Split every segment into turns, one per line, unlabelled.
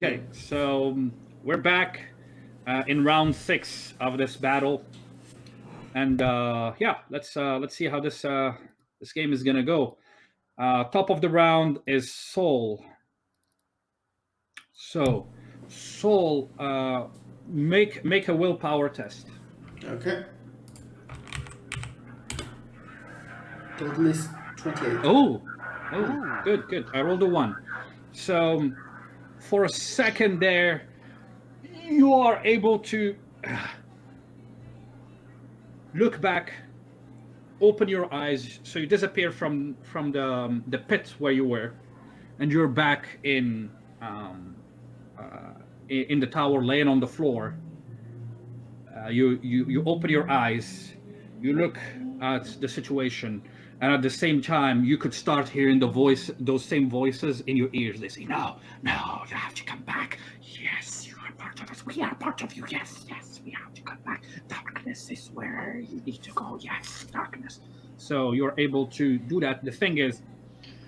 Okay, so we're back in round 6 of this battle, and yeah, let's see how this game is gonna go. Top of the round is Soul. So, Soul, make a willpower test.
Okay. Total is 28.
Oh, good. I rolled a 1. So, for a second there, you are able to look back, open your eyes, so you disappear from the pit where you were, and you're back in the tower, laying on the floor. You open your eyes, you look at the situation, and at the same time, you could start hearing those same voices in your ears. They say, "No, no, you have to come back. Yes, you are part of us. We are part of you. Yes, yes, we have to come back. Darkness is where you need to go. Yes, darkness." So you're able to do that. The thing is,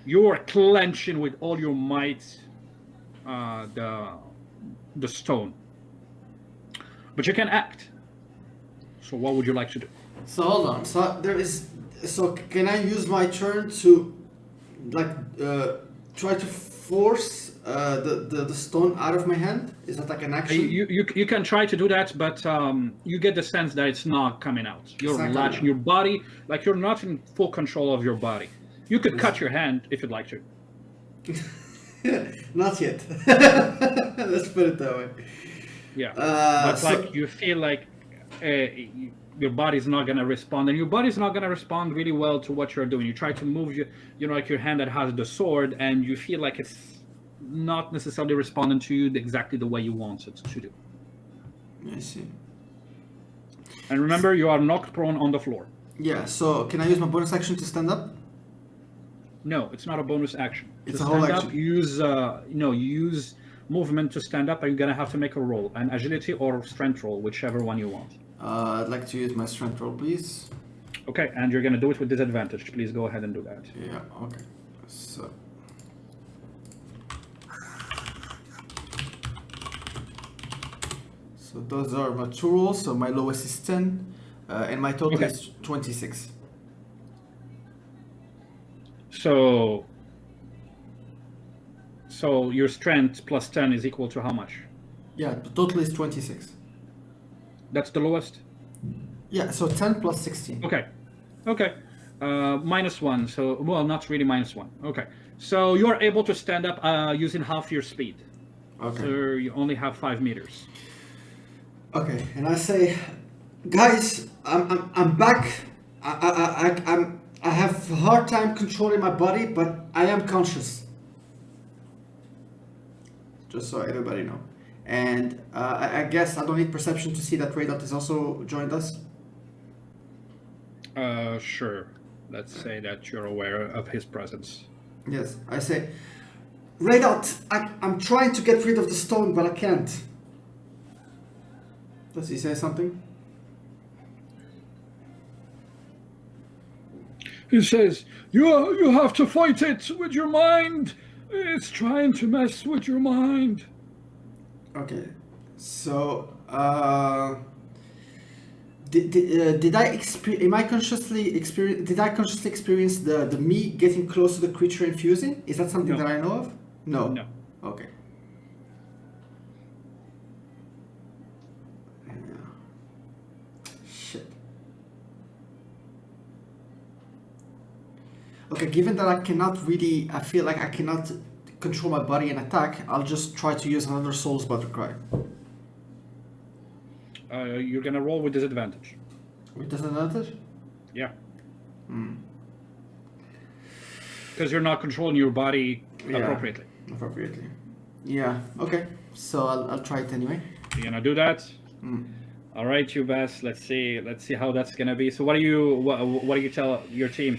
you're clenching with all your might the stone, but you can act. So what would you like to do?
So hold on. So can I use my turn to like try to force the stone out of my hand? Is that like an action?
You can try to do that, but you get the sense that it's not coming out. You're
not coming
latching
out.
your body, like you're not in full control of your body. You could cut your hand if you'd like to.
Not yet. Let's put it that way.
Yeah, but
so-
like you feel like your body's not gonna respond, and your body's not gonna respond really well to what you're doing. You try to move like your hand that has the sword, and you feel like it's not necessarily responding to you exactly the way you want it to do.
I see.
And remember, you are knocked prone on the floor.
Yeah. So can I use my bonus action to stand up?
No, it's not a bonus action.
It's
to
a whole
stand
action.
up, you use movement to stand up, and you're gonna have to make a roll, an agility or strength roll, whichever one you want.
I'd like to use my strength roll, please.
Okay, and you're gonna do it with disadvantage. Please go ahead and do that.
Yeah. Okay. So. So those are my two rolls. So my lowest is 10, and my total
Okay.
is 26.
So your strength plus 10 is equal to how much?
Yeah, the total is 26.
That's the lowest?
Yeah, so 10 plus 16.
Okay. -1. So, well, not really -1. Okay. So you're able to stand up using half your speed.
Okay.
So you only have 5 meters.
Okay, and I say, guys, I'm back. I have a hard time controlling my body, but I am conscious. Just so everybody know. And I guess I don't need perception to see that Radot has also joined us.
Sure. Let's say that you're aware of his presence.
Yes, I say, Radot, I'm trying to get rid of the stone, but I can't. Does he say something?
He says, you have to fight it with your mind. It's trying to mess with your mind.
Okay, so did I experience? Am I consciously experience? Did I consciously experience the me getting close to the creature and fusing? Is that something
No.
that I know of? No.
No.
Okay. Shit. Okay, given that I feel like I cannot control my body and attack, I'll just try to use another Soul's Buttercry.
You're gonna roll with disadvantage.
With disadvantage?
Yeah. Because you're not controlling your body appropriately.
Appropriately. Yeah, okay. So I'll try it anyway.
You're gonna do that. All right, you best. Let's see how that's gonna be. So what do you tell your team?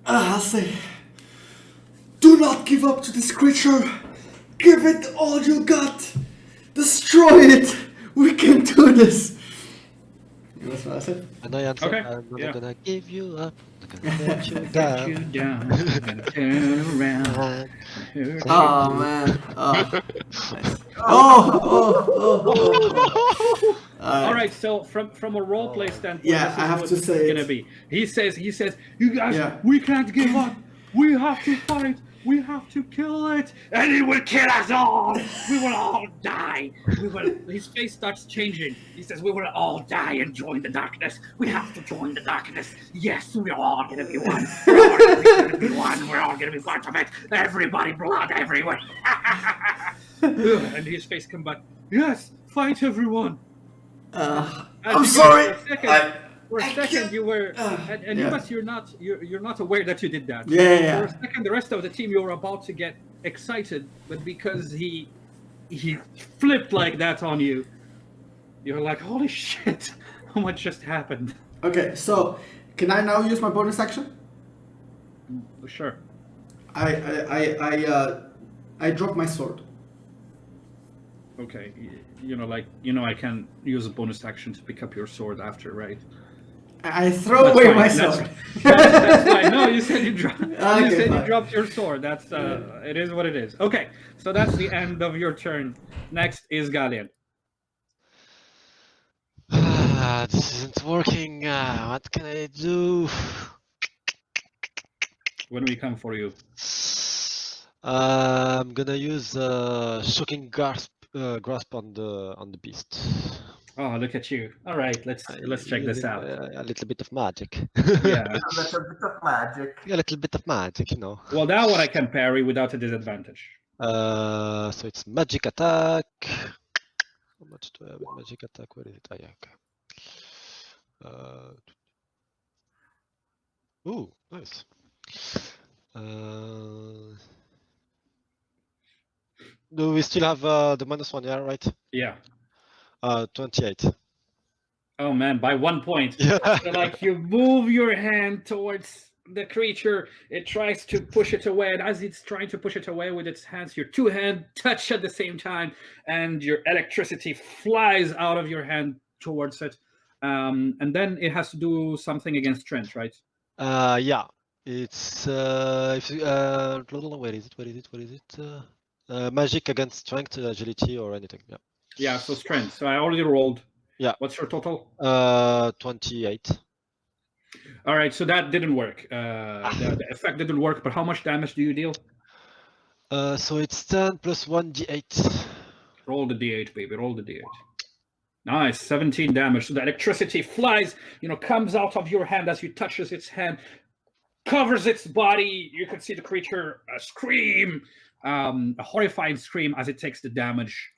I'll say, do not give up to this creature. Give it all you got. Destroy it. We can do this. That's what I it.
And I answer,
Okay,
I'm not
yeah.
gonna give you up, not gonna let you
Let you
down.
down and turn around
Man,
and hurt
thank
you.
Oh
you.
man. Oh, nice.
Oh,
All
Alright.
right, so from a role play standpoint,
Yeah,
this
I
is
have
what
to
this is
say
gonna
it.
be. He says, you guys,
Yeah.
we can't give up. We have to fight. We have to kill it, and it will kill us all. We will all die. We will. His face starts changing. He says, "We will all die and join the darkness. We have to join the darkness. Yes, we're all gonna be one. We're all gonna be one. We're all gonna be part of it. Everybody, blood everywhere." And his face come back. Yes, fight everyone. As
I'm
you guys,
sorry.
for a
I
second,
can't.
you were, and you
Yeah.
guys, you're not aware that you did that.
Yeah.
For a second, the rest of the team, you were about to get excited, but because he flipped like that on you, you're like, holy shit, what just happened?
Okay, so can I now use my bonus action?
Sure.
I drop my sword.
Okay. I can use a bonus action to pick up your sword after, right?
I throw
That's
away
fine.
my
That's,
sword.
that's fine. No, you said you dropped.
Okay,
You said you
fine.
dropped your sword. That's it is what it is. Okay, so that's the end of your turn. Next is Galian.
This isn't working. What can I do?
When we come for you.
I'm gonna use grasp on the beast.
Oh, look at you. All right, let's check this
Using
out.
a little bit of magic.
Yeah.
a little bit of magic.
A little bit of magic, you know.
Well, that one I can parry without a disadvantage.
So it's magic attack. How much do I have in magic attack? Where is it? Ah, yeah, okay. Ooh, nice. Do we still have the -1? Yeah, right.
Yeah.
28.
Oh man, by 1 point.
Yeah.
So like you move your hand towards the creature, it tries to push it away, and as it's trying to push it away with its hands, your two hands touch at the same time, and your electricity flies out of your hand towards it. And then it has to do something against strength, right?
Yeah. It's if where is it? Magic against strength, agility, or anything. Yeah.
Yeah, so strength. So I already rolled.
Yeah.
What's your total?
28.
All right, so that didn't work. The effect didn't work, but how much damage do you deal?
So it's 10 plus 1d8.
Roll the d8, baby. Roll the d8. Nice, 17 damage. So the electricity flies, comes out of your hand as you touches its hand, covers its body. You can see the creature scream, a horrifying scream as it takes the damage.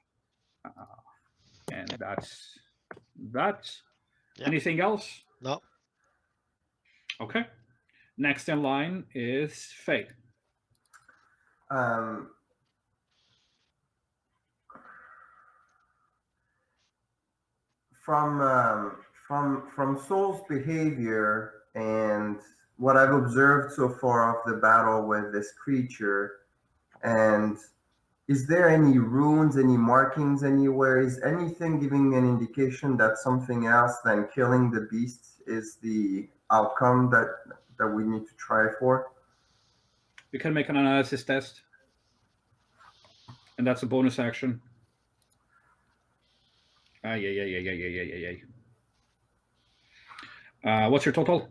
And that's that.
Yeah.
Anything else?
No.
Okay. Next in line is Faye.
From Soul's behavior and what I've observed so far of the battle with this creature, and is there any runes, any markings anywhere? Is anything giving an indication that something else than killing the beast is the outcome that we need to try for?
You can make an analysis test, and that's a bonus action. What's your total?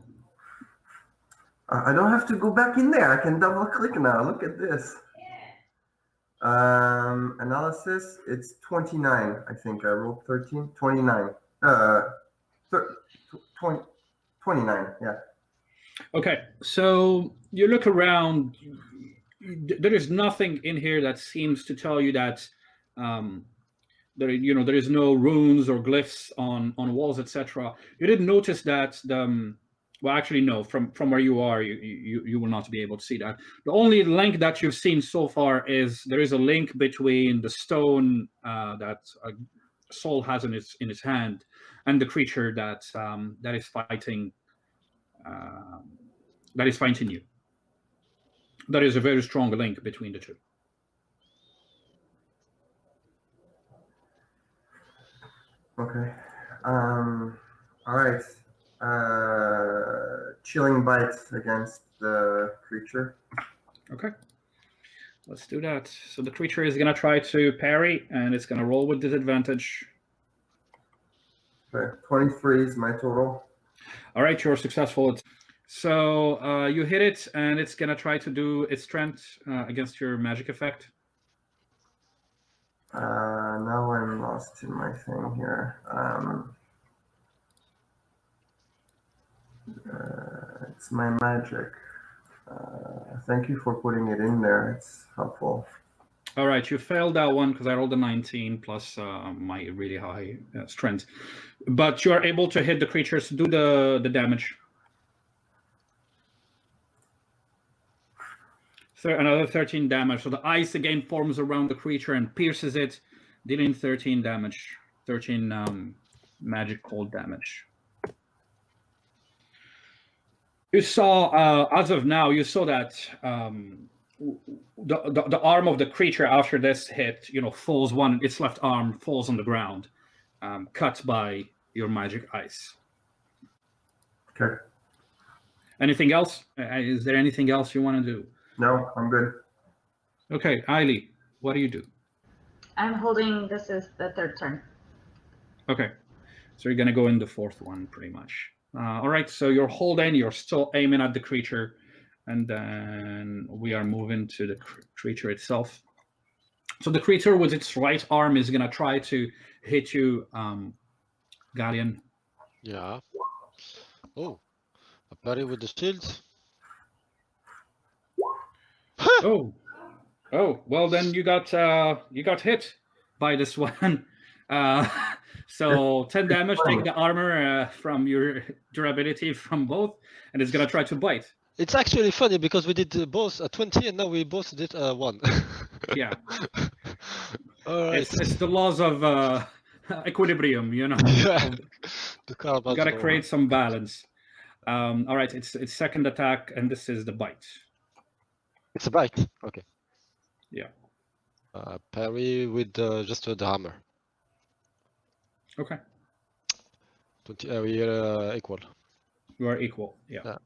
I don't have to go back in there. I can double click now. Look at this. Analysis, it's 29. I think I rolled 13. 29. 29, yeah.
Okay, so you look around. There is nothing in here that seems to tell you that there is no runes or glyphs on walls, etc. You didn't notice that well, actually, no. From where you are, you will not be able to see that. The only link that you've seen so far is there is a link between the stone that Soul has in his hand and the creature that is fighting. That is fighting you. There is a very strong link between the two.
Okay. All right. Chilling bite against the creature.
Okay. Let's do that. So the creature is gonna try to parry, and it's gonna roll with disadvantage.
Okay, 23 is my total.
All right, you're successful. So you hit it, and it's gonna try to do its strength against your magic effect.
Now I'm lost in my thing here. It's my magic. Thank you for putting it in there. It's helpful.
All right, you failed that one because I rolled a 19 plus my really high strength. But you are able to hit the creatures, do the damage. So another 13 damage. So the ice again forms around the creature and pierces it, dealing 13 damage. 13 magic cold damage. You saw, as of now, you saw that the arm of the creature after this hit, falls its left arm falls on the ground, cut by your magic ice.
Okay.
Anything else? Is there anything else you want to do?
No, I'm good.
Okay, Ailey, what do you do?
I'm holding. This is the third turn.
Okay, so you're gonna go in the fourth one, pretty much. All right, so you're holding. You're still aiming at the creature, and then we are moving to the creature itself. So the creature with its right arm is gonna try to hit you, Guardian.
Yeah. Oh, a parry with the shield.
Oh, well then you got hit by this one. So 10 damage. Take the armor from your durability from both, and it's gonna try to bite.
It's actually funny because we did both a 20 and now we both did 1.
Yeah.
All right.
It's the laws of equilibrium,
Yeah. The card
You gotta create some balance. All right, it's second attack, and this is the bite.
It's a bite. Okay.
Yeah.
Parry with just the hammer.
Okay.
20. We are equal.
You are equal. Yeah.
Yeah.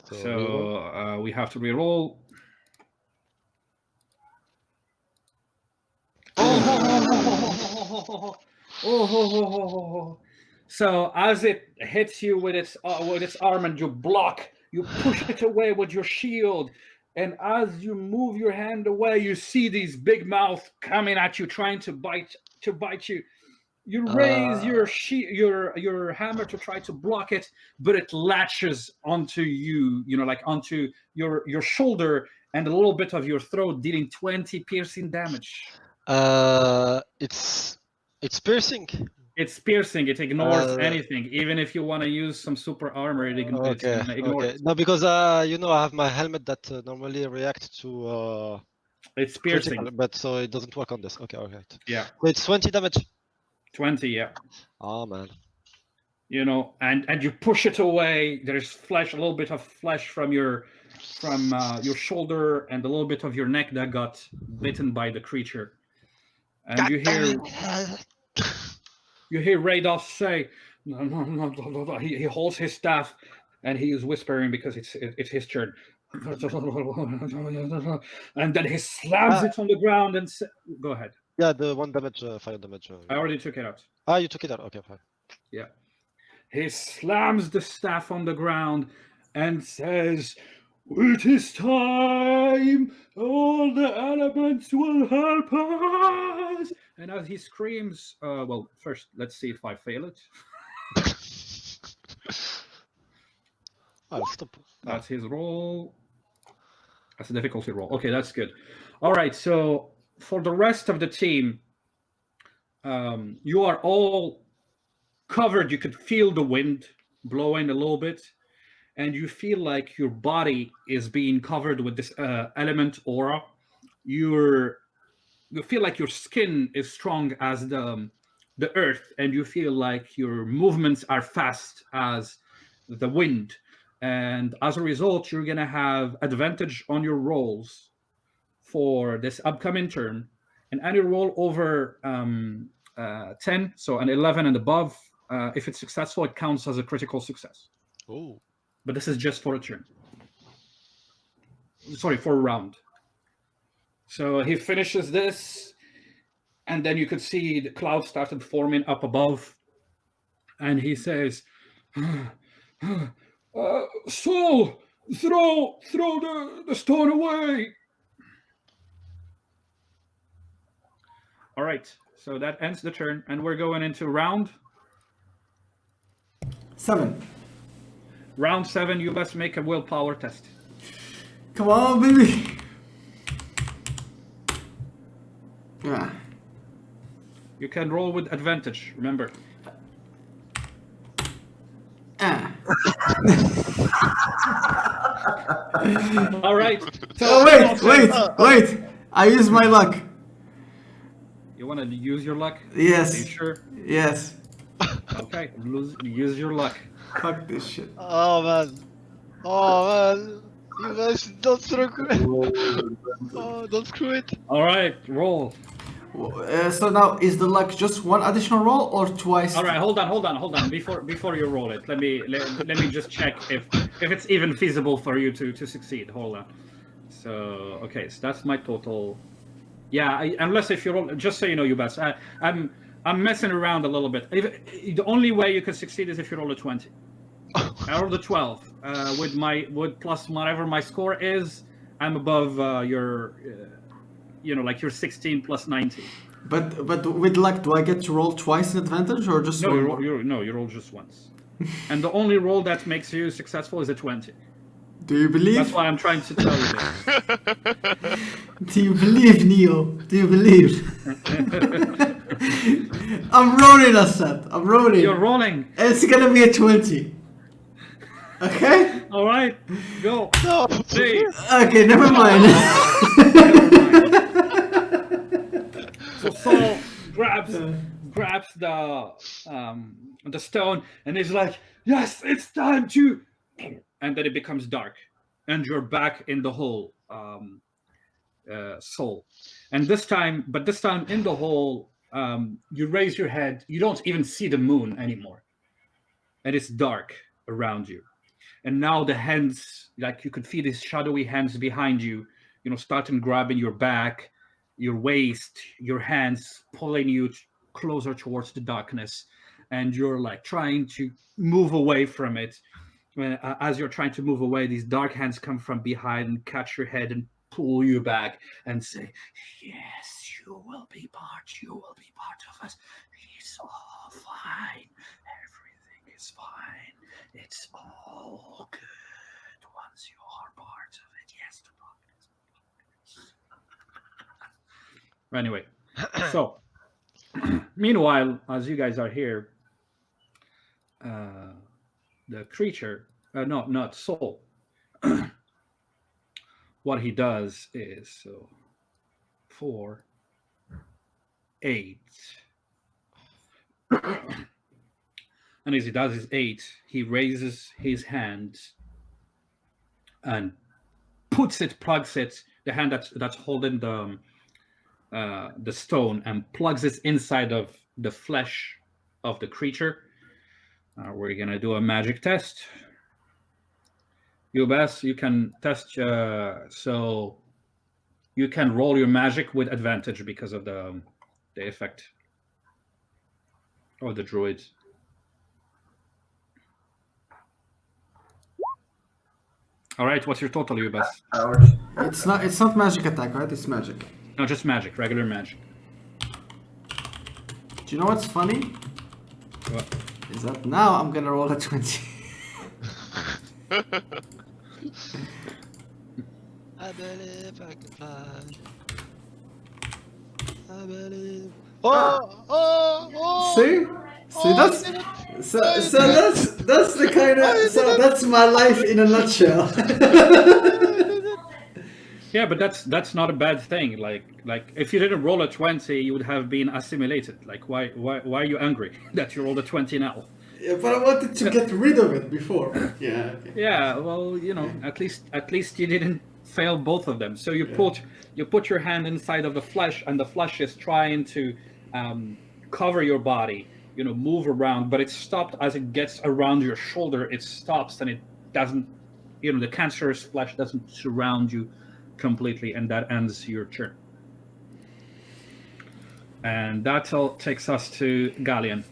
So we have to reroll. Oh! So as it hits you with its arm and you block, you push it away with your shield, and as you move your hand away, you see these big mouths coming at you, trying to bite you. You raise your hammer to try to block it, but it latches onto you, like onto your shoulder and a little bit of your throat, dealing 20 piercing damage.
It's piercing.
It's piercing. It ignores anything. Even if you want to use some super armor, it ignores it.
No, because I have my helmet that normally reacts to.
It's piercing,
critical, but so it doesn't work on this. Okay, okay.
Yeah.
So it's 20 damage.
20, yeah.
Oh man.
And you push it away. There's flesh, a little bit of flesh from your shoulder and a little bit of your neck that got bitten by the creature. And
God
you hear Radolf say, no. He holds his staff and he is whispering because it's his turn. And then he slams it on the ground and go ahead.
Yeah, the 1 damage, fire damage.
I already took it out.
Ah, you took it out. Okay, fine.
Yeah. He slams the staff on the ground and says, "It is time. All the elements will help us." And as he screams, well, first, let's see if I fail it.
I'll stop.
That's his roll. That's a difficulty roll. Okay, that's good. All right, so for the rest of the team, you are all covered. You could feel the wind blowing a little bit, and you feel like your body is being covered with this element aura. You feel like your skin is strong as the earth, and you feel like your movements are fast as the wind. And as a result, you're going to have advantage on your rolls for this upcoming turn. And any roll over 10, so an 11 and above, If it's successful, it counts as a critical success.
Oh.
But this is just for a turn. Sorry, for a round. So he finishes this, and then you could see the clouds started forming up above, and he says, Soul, throw the stone away. All right, so that ends the turn, and we're going into round
7.
7. You must make a willpower test.
Come on, baby. Yeah.
You can roll with advantage, remember.
Ah.
All right. So
Oh, wait. I use my luck.
You want to use your luck?
Yes.
Are you sure?
Yes.
Okay, use your luck.
Fuck this shit.
Oh man. Oh man. You guys don't screw it. Oh, don't screw it.
All right, roll.
So now, is the luck just one additional roll or twice?
All right, hold on. Before you roll it, let me just check if it's even feasible for you to succeed. Hold on. So okay, so that's my total. Yeah, unless if you roll, just so you know, Ubas, I'm messing around a little bit. The only way you can succeed is if you roll a 20. I rolled a 12. With plus whatever my score is, I'm above your, like your 16 plus 19.
But with luck, do I get to roll twice in advantage or just
No,
one?
you roll just once. And the only roll that makes you successful is a 20.
Do you believe?
That's why I'm trying to tell you this.
Do you believe, Neo? Do you believe? I'm rolling, Assad. I'm rolling.
You're rolling.
It's gonna be a 20. Okay?
All right, go.
No.
See.
Okay, never mind.
So Saul grabs the stone and he's like, "Yes, it's time to," and then it becomes dark, and you're back in the hole, Soul. And this time in the hole, you raise your head. You don't even see the moon anymore, and it's dark around you. And now the hands, like you could feel these shadowy hands behind you, starting grabbing your back, your waist, your hands pulling you closer towards the darkness. And you're like trying to move away from it. As you're trying to move away, these dark hands come from behind and catch your head and pull you back and say, "Yes, you will be part of us. It's all fine. Everything is fine. It's all good once you are part of it." Yes, the darkness. Anyway, so meanwhile, as you guys are here, the creature, not Soul, what he does is 4, 8. And as he does his 8, he raises his hand and plugs it, the hand that's holding the stone, and plugs it inside of the flesh of the creature. We're gonna do a magic test. Ubas, you can test, so you can roll your magic with advantage because of the effect of the druids. All right, what's your total, Ubas?
It's not magic attack, right? It's magic.
No, just magic, regular magic.
Do you know what's funny?
What?
Is that now I'm gonna roll a 20.
I believe I can fly. I believe. Oh!
See, that's that's the kind of that's my life in a nutshell.
Yeah, but that's not a bad thing. Like if you didn't roll a 20, you would have been assimilated. Like why are you angry that you rolled a 20 now?
Yeah, but I wanted to get rid of it before. Yeah. Okay.
Yeah, well, at least you didn't fail both of them. So you put your hand inside of the flesh, and the flesh is trying to cover your body, move around, but it stopped as it gets around your shoulder. It stops and it doesn't, the cancerous flesh doesn't surround you completely, and that ends your turn. And that all takes us to Galleon.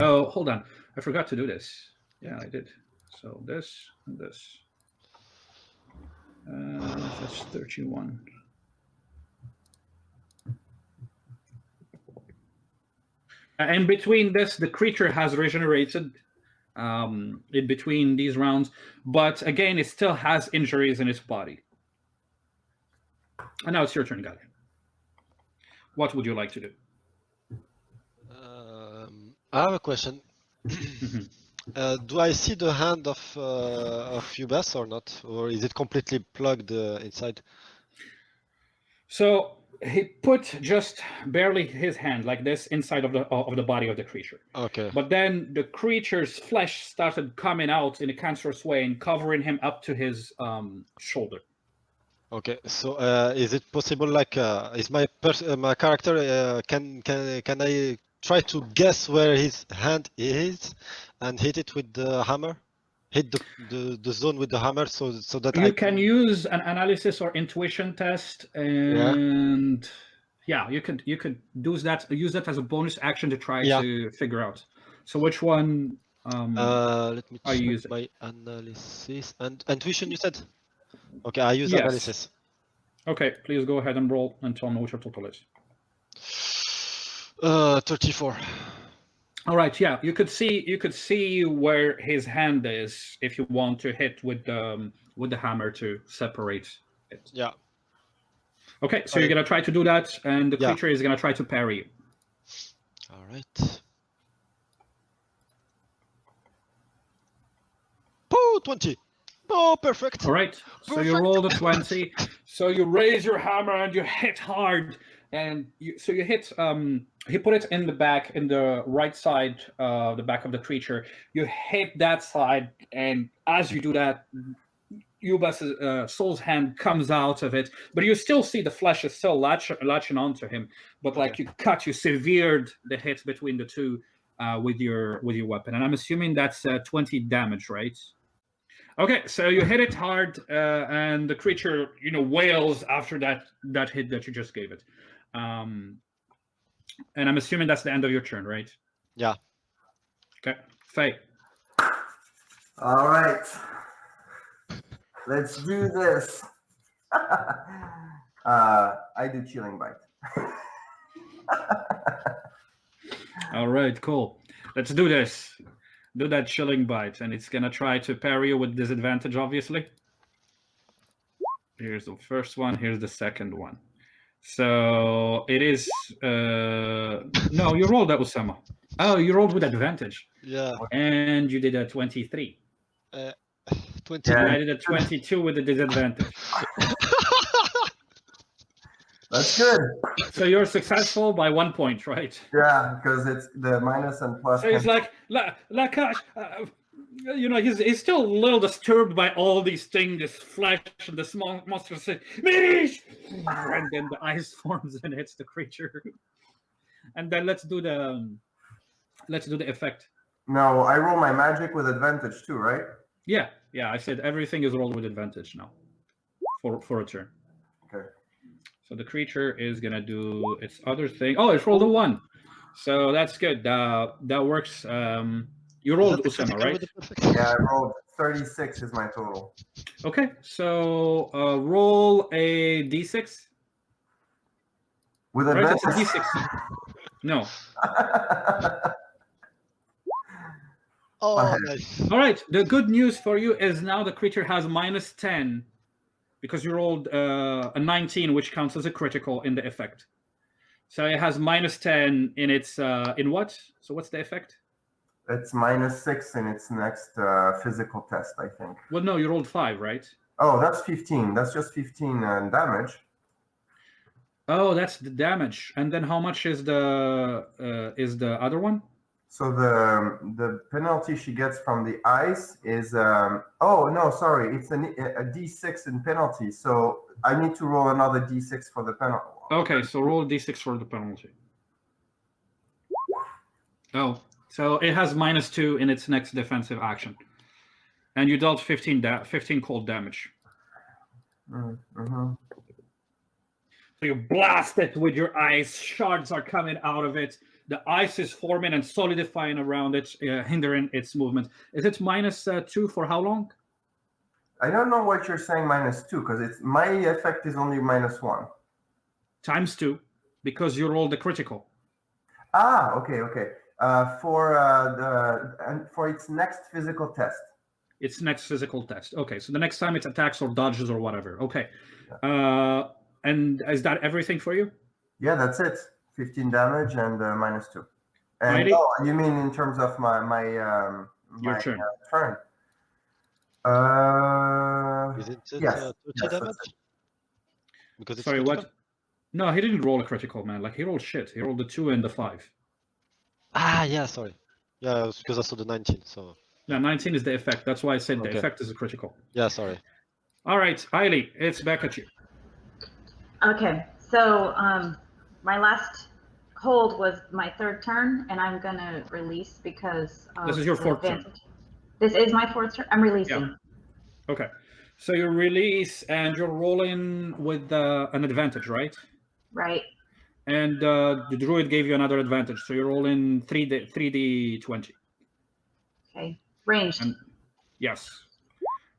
Oh, hold on. I forgot to do this. Yeah, I did. So this and this. That's 31. In between this, the creature has regenerated in between these rounds, but again, it still has injuries in its body. And now it's your turn, Galleon. What would you like to do?
I have a question. Do I see the hand of Ubas or not, or is it completely plugged inside?
So he put just barely his hand like this inside of the body of the creature.
Okay.
But then the creature's flesh started coming out in a cancerous way and covering him up to his shoulder.
Okay. So is it possible? Like, is my character can I try to guess where his hand is and hit it with the hammer? Hit the zone with the hammer so that
You can use an analysis or intuition test, and you could use that as a bonus action to try to figure out. So which one?
Let me check
use
my analysis and intuition. You said. Okay, I use
Yes.
analysis.
Okay, please go ahead and roll and tell me what your total is.
34.
All right, yeah, you could see where his hand is if you want to hit with the hammer to separate it.
Yeah.
Okay, so you're gonna try to do that, and the
Yeah.
creature is gonna try to parry you.
All right. Oh, 20. Oh, perfect.
All right, so you roll the 20. So you raise your hammer and you hit hard, and you hit. He put it in the right side, the back of the creature. You hit that side, and as you do that, Ubas's soul's hand comes out of it, but you still see the flesh is still latching onto him. But like you severed the hit between the two with your weapon, and I'm assuming that's 20 damage, right? Okay, so you hit it hard, and the creature, wails after that hit that you just gave it. And I'm assuming that's the end of your turn, right?
Yeah.
Okay, Faye.
All right. Let's do this. I do chilling bite.
All right, cool. Let's do this. Do that chilling bite, and it's gonna try to parry you with disadvantage, obviously. Here's the first one. Here's the second one. So it is. No, you rolled that, Osama. Oh, you rolled with advantage.
Yeah.
And you did a 23.
20.
And I did a 22 with a disadvantage.
That's good.
So you're successful by 1 point, right?
Yeah, because it's the minus and plus.
So he's like Lakash, he's still a little disturbed by all these things, this flesh and the small monster say, Mish! And then the ice forms and hits the creature. And then let's do the effect.
No, I roll my magic with advantage too, right?
Yeah. I said everything is rolled with advantage now for a turn.
Okay.
So the creature is gonna do its other thing. Oh, it's rolled a 1. So that's good. That works. You rolled Usama, right?
Yeah, I rolled 36 is my total.
Okay, so roll a d6.
With
Right,
advantage.
it's a d6. No.
Oh, nice.
All right. The good news for you is now the creature has -10 because you rolled a 19, which counts as a critical in the effect. So it has -10 in its in what? So what's the effect?
It's -6 in its next physical test, I think.
Well, no, you rolled 5, right?
Oh, that's 15. That's just 15 damage.
Oh, that's the damage. And then how much is the other one?
So the penalty she gets from the ice is oh no, sorry, it's a d6 in penalty. So I need to roll another d6 for the penalty.
Okay, so roll a d6 for the penalty. Oh, so it has -2 in its next defensive action, and you dealt 15 cold damage.
Mm-hmm.
So you blast it with your ice. Shards are coming out of it. The ice is forming and solidifying around it, hindering its movement. Is it -2 for how long?
I don't know what you're saying -2 because it's my effect is only -1.
×2, because you rolled the critical.
Ah, okay. For its next physical test.
Its next physical test. Okay, so the next time it attacks or dodges or whatever. Okay. And is that everything for you?
Yeah, that's it. 15 damage and -2. And
Heidi?
you mean in terms of my
Your turn.
turn?
Isn't it
Yes.
30
Yes,
damage?
that's it.
Because it's
Sorry,
critical?
what? No, he didn't roll a critical, man. Like, he rolled shit. He rolled the 2 and the 5.
Ah, yeah, sorry. Yeah, it was because I saw the 19, so...
Yeah, 19 is the effect. That's why I said the
Okay.
effect is a critical.
Yeah, sorry.
All right, Eiley, it's back at you.
Okay, so my last hold was my third turn, and I'm gonna release because of
This is your
the
fourth turn.
advantage. This is my fourth turn. I'm releasing.
Yeah. Okay. So you release and you're rolling with an advantage, right?
Right.
And the druid gave you another advantage. So you're rolling 3d20.
Okay. Ranged.
And yes.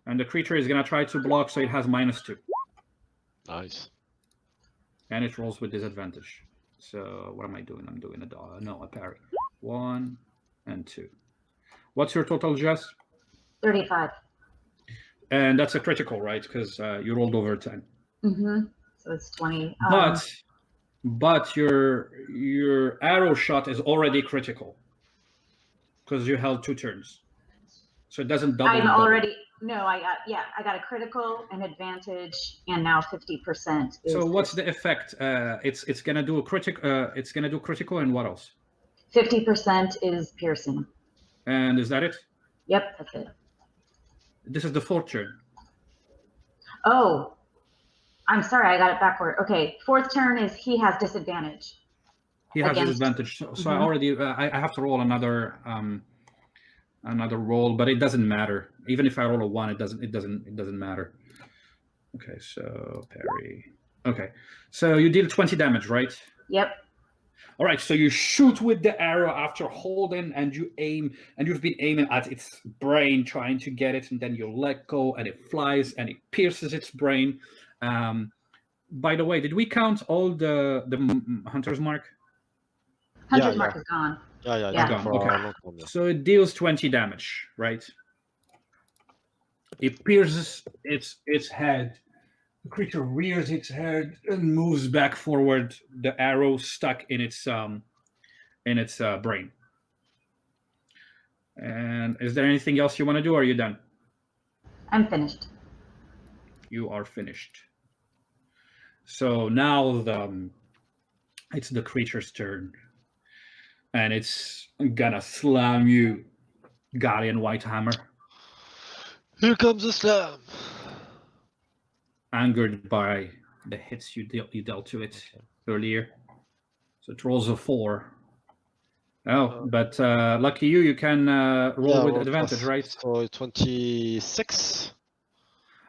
And the creature is going to try to block, so it has -2.
Nice.
And it rolls with disadvantage. So what am I doing? I'm doing a parry. 1 and 2. What's your total, Jess?
35.
And that's a critical, right? Because you rolled over 10.
Mm-hmm. So it's 20.
But your arrow shot is already critical because you held 2 turns, so it doesn't double.
I'm already I got a critical, an advantage, and now 50%.
So what's the effect? It's gonna do a critical. It's gonna do critical, and what else?
50% is piercing.
And is that it?
Yep, that's it.
This is the 4th turn.
Oh, I'm sorry, I got it backward. Okay, 4th turn is he has disadvantage.
He has
Against-
disadvantage. So I already I have to roll another roll, but it doesn't matter. Even if I roll a 1, it doesn't matter. Okay, so parry. Okay, so you deal 20 damage, right?
Yep.
All right, so you shoot with the arrow after holding, and you aim, and you've been aiming at its brain, trying to get it, and then you let go, and it flies, and it pierces its brain. By the way, did we count all the hunter's mark?
Hunter's mark is gone.
Yeah.
Yeah.
For
Okay.
a long time, yeah.
So it deals 20 damage, right? It pierces its head. The creature rears its head and moves back forward. The arrow stuck in its brain. And is there anything else you want to do, or are you done?
I'm finished.
You are finished. So now it's the creature's turn. And it's gonna slam you, Guardian Whitehammer.
Here comes the slam!
Angered by the hits you dealt to it earlier. So it rolls a 4. Oh, but lucky you can roll with advantage, right?
So 26.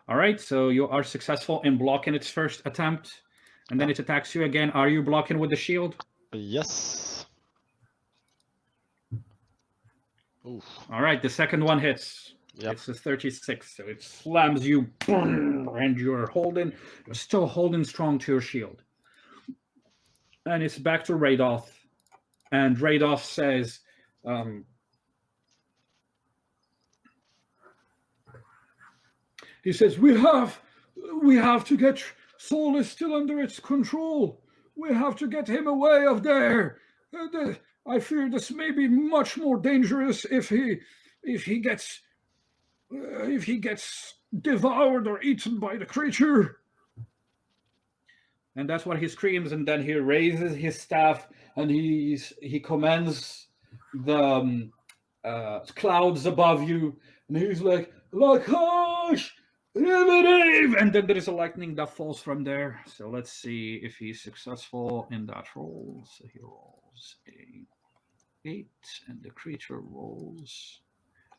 All right, so you are successful in blocking its first attempt, and then it attacks you again. Are you blocking with the shield?
Yes. Oof.
All right, the second one hits.
Yep.
It's a 36, so it slams you, and you're still holding strong to your shield. And it's back to Radoth, and Radoth says, he says, we have to get, Saul is still under its control. We have to get him away of there. I fear this may be much more dangerous if he gets devoured or eaten by the creature. And that's what he screams, and then he raises his staff and he commands the clouds above you, and he's like, Lakash, and then there is a lightning that falls from there. So let's see if he's successful in that roll. So he rolls a 8, and the creature rolls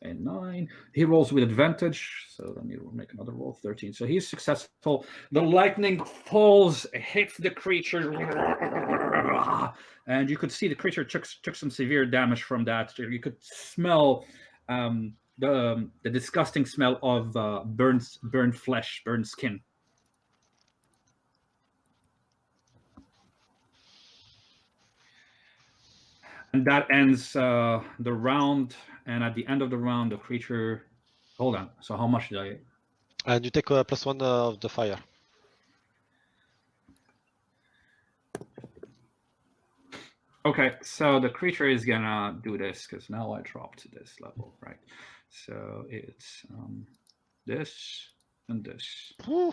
a 9. He rolls with advantage, so then you will make another roll. 13. So he's successful. The lightning falls, hits the creature, and you could see the creature took some severe damage from that. You could smell the disgusting smell of burned flesh, burned skin. And that ends the round. And at the end of the round, the creature. Hold on. So how much did I?
And you take +1 of the fire.
Okay, so the creature is gonna do this because now I dropped to this level, right? So it's this and this.
Whew.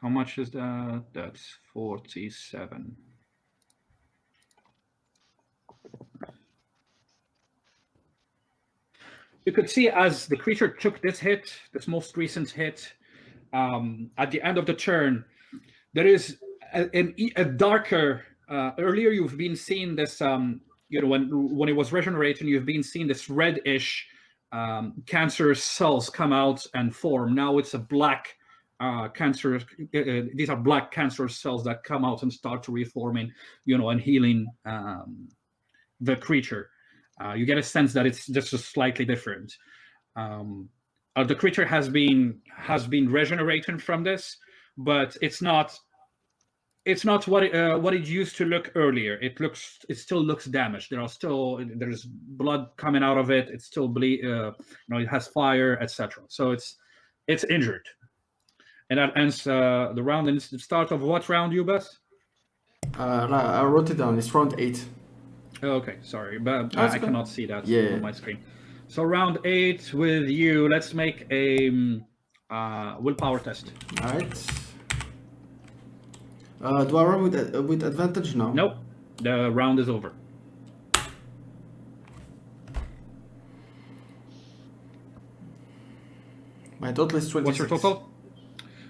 How much is that? That's 47. You could see as the creature took this hit, this most recent hit, at the end of the turn, there is a darker. Earlier, you've been seeing this. When it was regenerating, you've been seeing this reddish cancerous cells come out and form. Now it's a black cancer. These are black cancerous cells that come out and start to reforming, and healing the creature. You get a sense that it's just slightly different. The creature has been regenerating from this, but it's not what it used to look earlier. It still looks damaged. There's blood coming out of it. It's still bleed. It has fire, etc. So it's injured, and that ends the round. And it's the start of what round, Ubas?
I wrote it down. It's round 8.
Okay, sorry, but
That's
I
good.
cannot see that
Yeah.
on my screen. So round 8 with you. Let's make a willpower test.
All right. Do I roll with advantage? No.
Nope, the round is over.
My total is 26.
What's your total?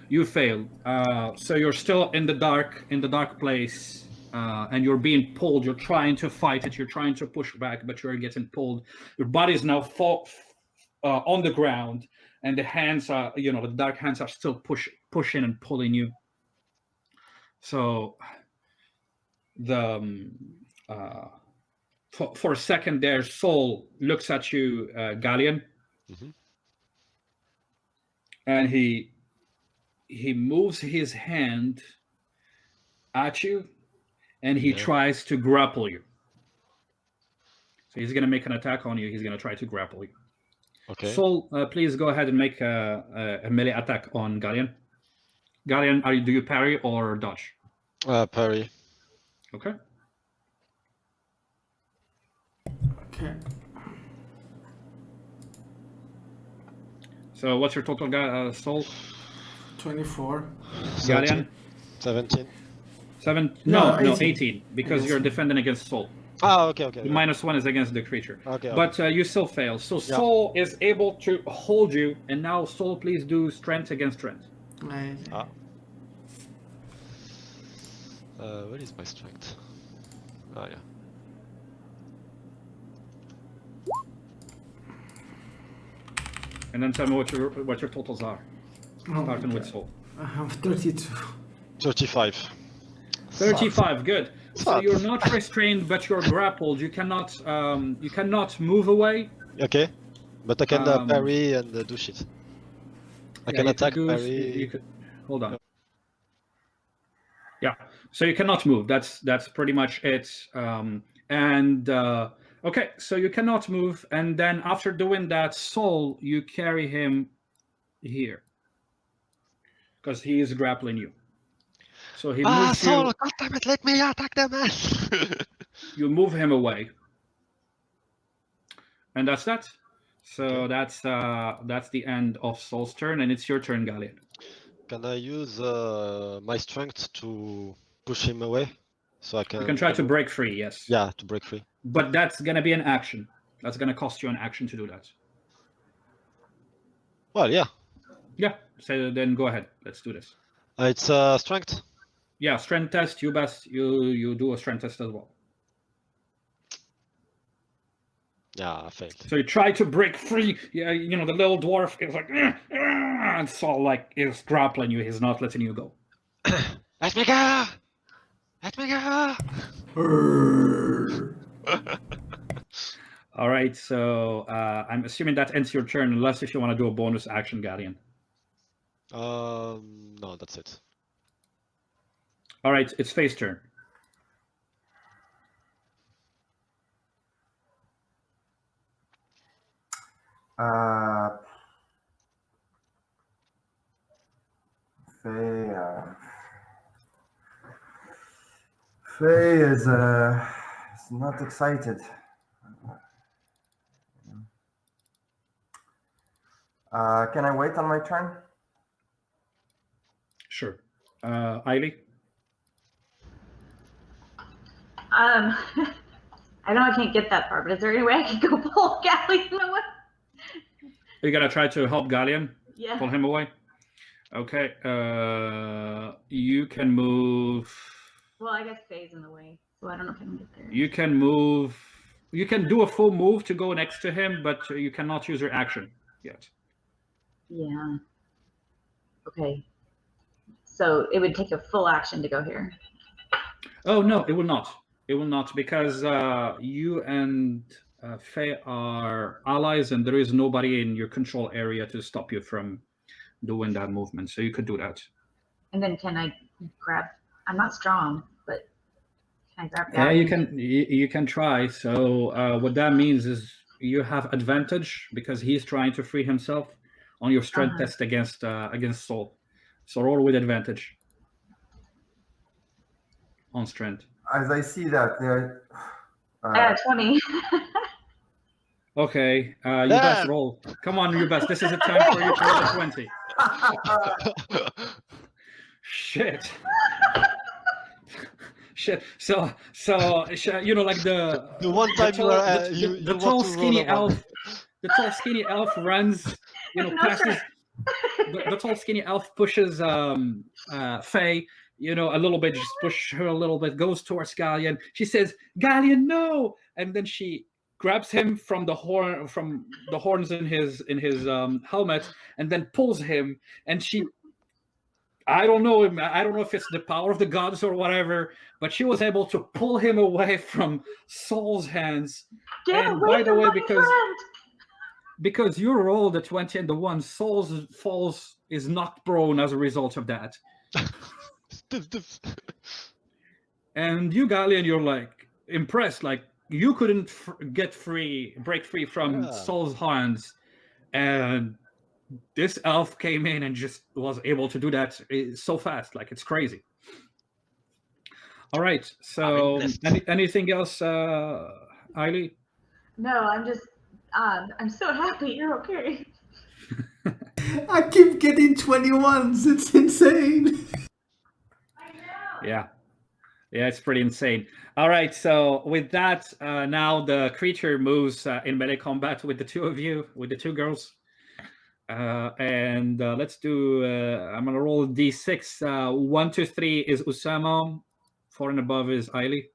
You failed. So you're still in the dark place, and you're being pulled. You're trying to fight it. You're trying to push back, but you're getting pulled. Your body is now on the ground, and the hands are, the dark hands are still pushing and pulling you. So for a second there, Sol looks at you, Galleon, and he moves his hand at you, and he tries to grapple you. So he's going to make an attack on you. He's going to try to grapple you.
Okay.
Sol, please go ahead and make a melee attack on Galleon. Galleon, do you parry or dodge?
Parry.
Okay.
Okay.
So what's your total, Sol?
24.
Galleon?
17.
7?
No,
No,
18.
18, because you're defending against Sol.
Ah, okay.
The -1 is against the creature.
Okay.
But you still fail. So Sol is able to hold you, and now Sol, please do strength against strength.
Where is my strength? Ah, yeah.
And then tell me what your totals are. Starting with Sol.
I have 32.
35.
35, good. So you're not restrained, but you're grappled. You cannot move away.
Okay, but I can parry and do shit. I can attack, parry.
Hold on. Yeah, so you cannot move. That's pretty much it. Okay, so you cannot move, and then after doing that, Sol, you carry him here because he is grappling you. So he moves
Sol,
you.
God damn it, let me attack the man!
You move him away, and that's that. So that's the end of Sol's turn, and it's your turn, Galleon.
Can I use my strength to push him away? So I can.
You can try to break free, yes.
Yeah, to break free.
But that's gonna be an action. That's gonna cost you an action to do that.
Well, yeah.
Yeah. So then go ahead. Let's do this.
It's strength.
Yeah, strength test. You do a strength test as well.
Yeah, I failed.
So you try to break free. Yeah, you know, the little dwarf is like, and Saul like is grappling you. He's not letting you go.
Let me go! Let me go!
All right. So I'm assuming that ends your turn, unless if you want to do a bonus action, Guardian.
No, that's it.
All right. It's Faye's turn.
Faye, Faye is not excited. Can I wait on my turn?
Sure. Eiley?
I know I can't get that far, but is there any way I can go pull Gallion away?
Are you gonna try to help Gallian?
Yeah.
Pull him away? Okay. You can move.
Well, I guess Faye's in the way, so I don't know if I can get there.
You can move. You can do a full move to go next to him, but you cannot use your action yet.
Yeah. Okay. So it would take a full action to go here.
Oh no, it will not. It will not, because you and Faye are allies, and there is nobody in your control area to stop you from doing that movement. So you could do that.
And then can I grab? I'm not strong, but can I grab
Yeah,
Gallion?
you can try. So what that means is you have advantage because he's trying to free himself on your strength test against Soul. So roll with advantage on strength.
As I see that,
I got a 20.
Okay, you
Yeah.
best roll. Come on, you best. This is a time for you to roll a 20. Shit. Shit. So you know, like the
one time
tall, the tall
want to roll
skinny
a one.
elf. The tall skinny elf runs. You know,
No
passes.
strength.
The tall skinny elf pushes Faye. You know, a little bit, just push her a little bit. Goes towards Gallion. She says, "Gallion, no!" And then she grabs him from the horns in his helmet, and then pulls him. And she, I don't know if it's the power of the gods or whatever, but she was able to pull him away from Saul's hands.
Get
And
away
by the
from
way,
my friend!
because you rolled the 20 and the 1, Saul's falls is knocked prone as a result of that. And you, Gallian, you're like impressed, like you couldn't break free from
Yeah.
Saul's hands, and this elf came in and just was able to do that so fast. Like, it's crazy. All right, so anything else, Eiley?
No, I'm just, I'm so happy you're okay.
I keep getting 21s. It's insane.
I know.
Yeah, it's pretty insane. All right, so with that, now the creature moves in melee combat with the two of you, with the two girls. And let's do, I'm going to roll a d6. 1, 2, 3 is Usama. 4 and above is Eiley.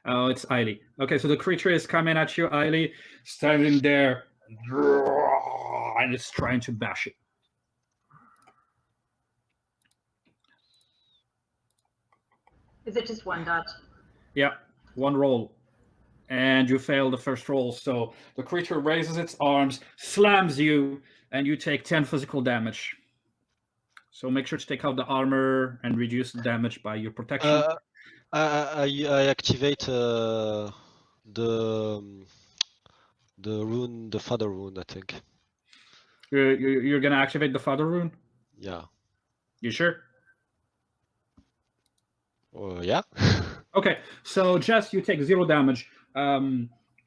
Oh, it's Eiley. Okay, so the creature is coming at you, Eiley, standing there, and it's trying to bash it.
Is it just one dodge?
Yeah, one roll. And you fail the first roll. So the creature raises its arms, slams you, and you take 10 physical damage. So make sure to take out the armor and reduce the damage by your protection.
I activate the rune, the father rune, I think.
You're gonna activate the father rune?
Yeah.
You sure?
Yeah.
Okay, so Jess, you take 0 damage.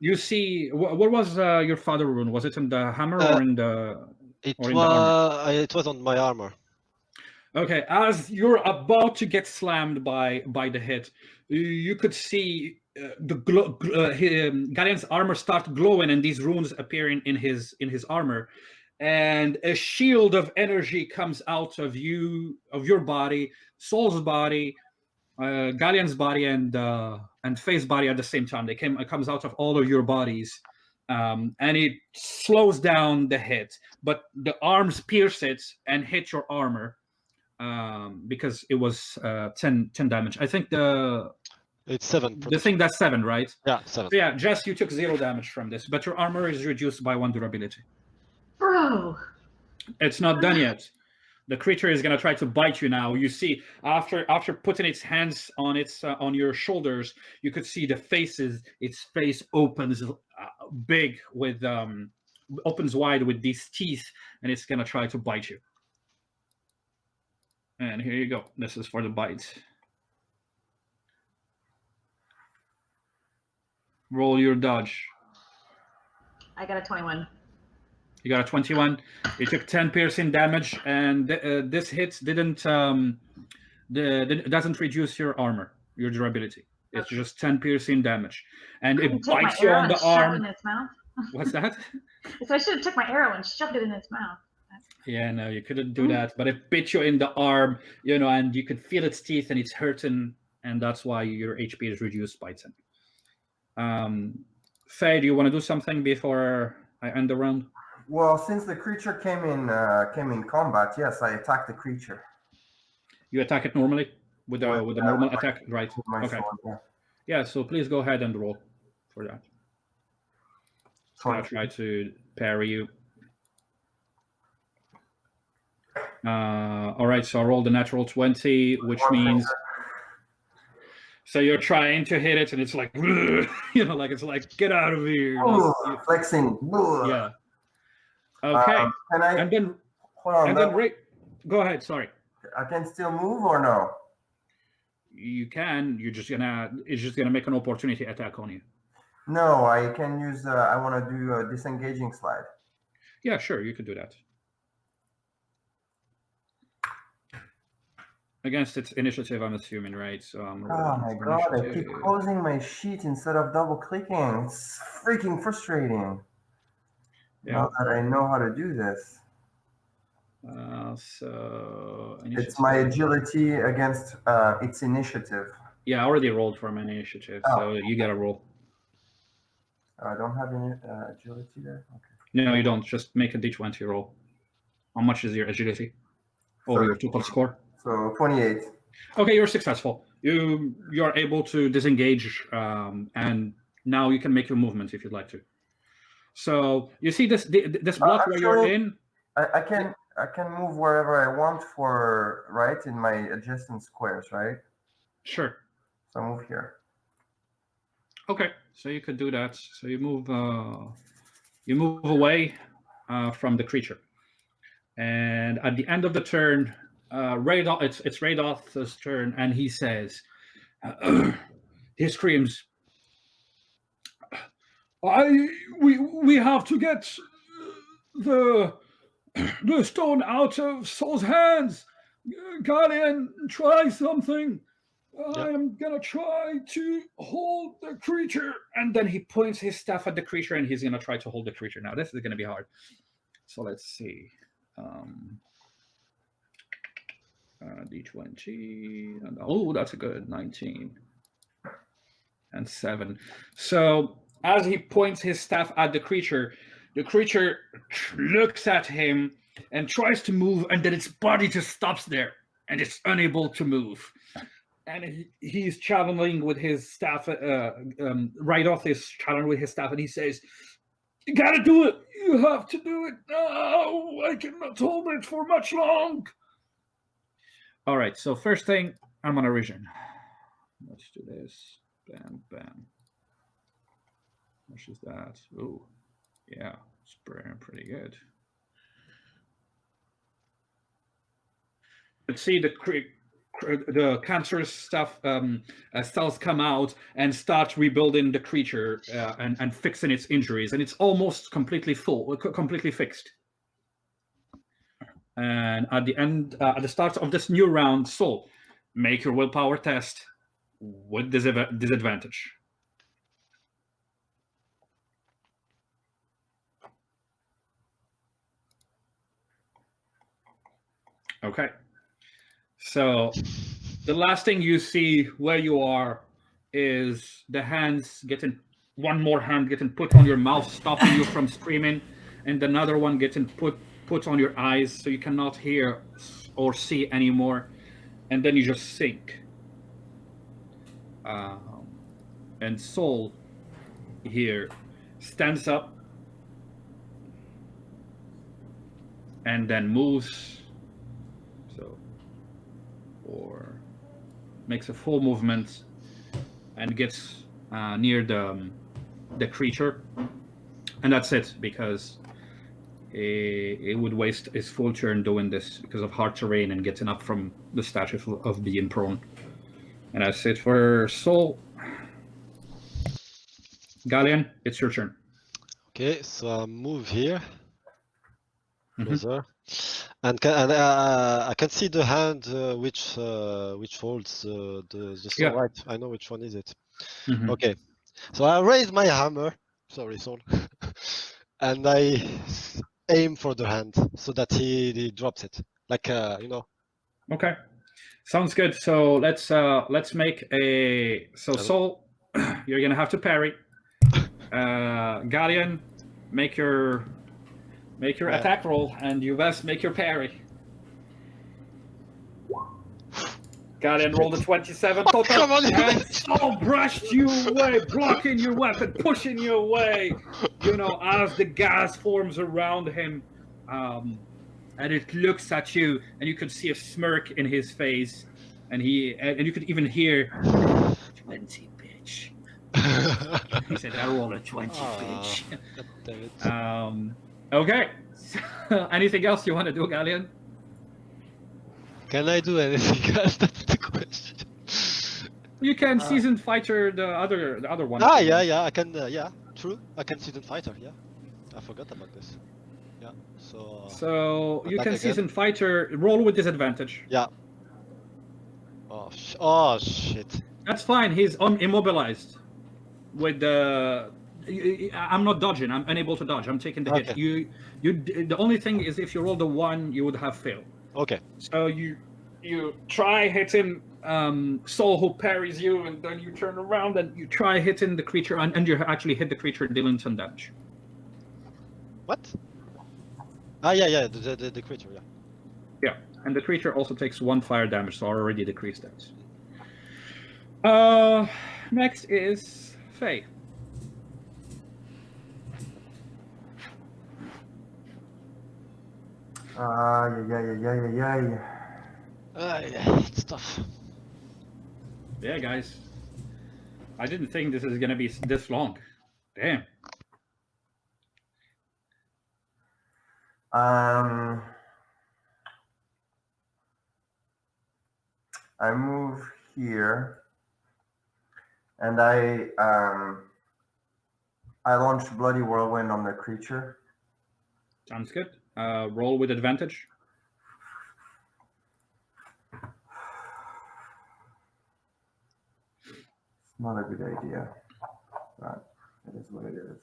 You see, what was your father rune? Was it in the hammer or in the?
It
or in the armor?
It was on my armor.
Okay, as you're about to get slammed by the hit, you could see Gallian's armor start glowing, and these runes appearing in his armor, and a shield of energy comes out of your body, Saul's body, Galleon's body and Faye's body at the same time. It comes out of all of your bodies, and it slows down the hit. But the arms pierce it and hit your armor, because it was 10 damage. I think
It's 7
the
protection.
thing that's 7, right?
Yeah, 7.
So yeah, Jess, you took 0 damage from this, but your armor is reduced by 1 durability.
Bro.
It's not done yet. The creature is gonna try to bite you now. You see, after putting its hands on on your shoulders, you could see its face opens big with opens wide with these teeth, and it's gonna try to bite you. And here you go. This is for the bite. Roll your dodge.
I got a 21.
You got a 21. You took 10 piercing damage, and this hit doesn't reduce your armor, your durability. It's just 10 piercing damage, and it
Take my
bites you
arrow
on the
and shove it
arm.
in its mouth.
What's that?
So I should have took my arrow and shoved it in its mouth.
Yeah, no, you couldn't do that. But it bit you in the arm, and you could feel its teeth, and it's hurting, and that's why your HP is reduced by 10. Faye, do you want to do something before I end the round?
Well, since the creature came in combat, yes, I attacked the creature.
You attack it normally with the normal
with
attack, right?
my
Okay.
sword, yeah.
Yeah, so please go ahead and roll for that. It's gonna try to parry you. All right, so I rolled a natural 20, which means so you're trying to hit it, and it's like like it's like get out of here.
Flexing.
Yeah. Okay. And then
hold on?
go ahead. Sorry.
I can still move or no?
You can. It's just gonna make an opportunity attack on you.
No, I can use. I want to do a disengaging slide.
Yeah, sure, you could do that. Against its initiative, I'm assuming, right? So I'm.
Oh my god! I keep closing my sheet instead of double clicking. It's freaking frustrating. Yeah. Now that I know how to do this.
So
it's my agility against its initiative.
Yeah, I already rolled for my initiative, so you got to roll.
I don't have any agility there. Okay.
No, you don't. Just make a d20 roll. How much is your agility? Or your total score?
So 28.
Okay, you're successful. You're able to disengage, and now you can make your movements if you'd like to. So you see this block where you're in.
I can move wherever I want in my adjacent squares, right?
Sure.
So I move here.
Okay, so you could do that. So you move away from the creature, and at the end of the turn, it's Radolf's turn, and he says, he screams, we have to get the stone out of Saul's hands. Galleon, try something. I am gonna try to hold the creature. And then he points his staff at the creature, and he's gonna try to hold the creature. Now this is gonna be hard. So let's see. D20. Oh, that's a good 19 and 7. So as he points his staff at the creature looks at him and tries to move, and then its body just stops there, and it's unable to move. And he's channeling with his staff. Radolf is channeling with his staff, and he says, "You gotta do it. You have to do it now. I cannot hold it for much long." All right. So first thing, I'm on a region. Let's do this. Bam, bam. What is that? Oh, yeah, it's pretty good. Let's see the cancerous stuff cells come out and start rebuilding the creature and fixing its injuries, and it's almost completely fixed. And at the start of this new round, Soul, make your willpower test with disadvantage. Okay. So The last thing you see where you are is the hands getting one more hand getting put on your mouth, stopping you from screaming, and another one getting put on your eyes so you cannot hear or see anymore, and then you just sink. And Soul here stands up and then moves. So, or makes a full movement and gets near the creature, and that's it because it would waste his full turn doing this because of hard terrain and getting up from the status of being prone. And that's it for Soul. Galleon, it's your turn.
Okay, so I move here
Mhm.
closer, and I can see the hand which holds the sword.
Yeah.
Right, I know which one is it.
Mhm.
Okay, so I raise my hammer. Sorry, Soul, and I aim for the hand so that he drops it, like you know.
Okay, sounds good. So let's make a Soul. You're gonna have to parry. Galleon, make your
Yeah.
attack roll, and you best make your parry. Galleon rolled a 27 total,
come on,
and Soul brushed you away, blocking your weapon, pushing you away. You know, as the gas forms around him, and it looks at you, and you could see a smirk in his face, and you could even hear 20, bitch. He said, "I rolled a 20, bitch."
God damn it.
Okay. Anything else you want to do, Galleon?
Can I do anything else? That's the question.
You can seasoned fighter the other one.
Yeah, I can. Yeah, true. I can season fighter. Yeah, I forgot about this. Yeah,
So you
attack
can
again.
season fighter roll with disadvantage.
Yeah. Oh shit.
That's fine. He's immobilized. With the, I'm not dodging. I'm unable to dodge. I'm taking the hit.
Okay.
The only thing is if you roll the 1, you would have failed.
Okay.
So you try hitting Soul, who parries you, and then you turn around and you try hitting the creature, and you actually hit the creature, dealing some damage.
What? Yeah. The creature. Yeah.
Yeah, and the creature also takes 1 fire damage, so I already decreased that. Next is Faye.
Yeah.
Yeah, it's tough.
Yeah, guys. I didn't think this is gonna be this long. Damn.
I move here, and I launch Bloody Whirlwind on the creature.
Sounds good. Roll with advantage.
It's not a good idea, but it is what it is.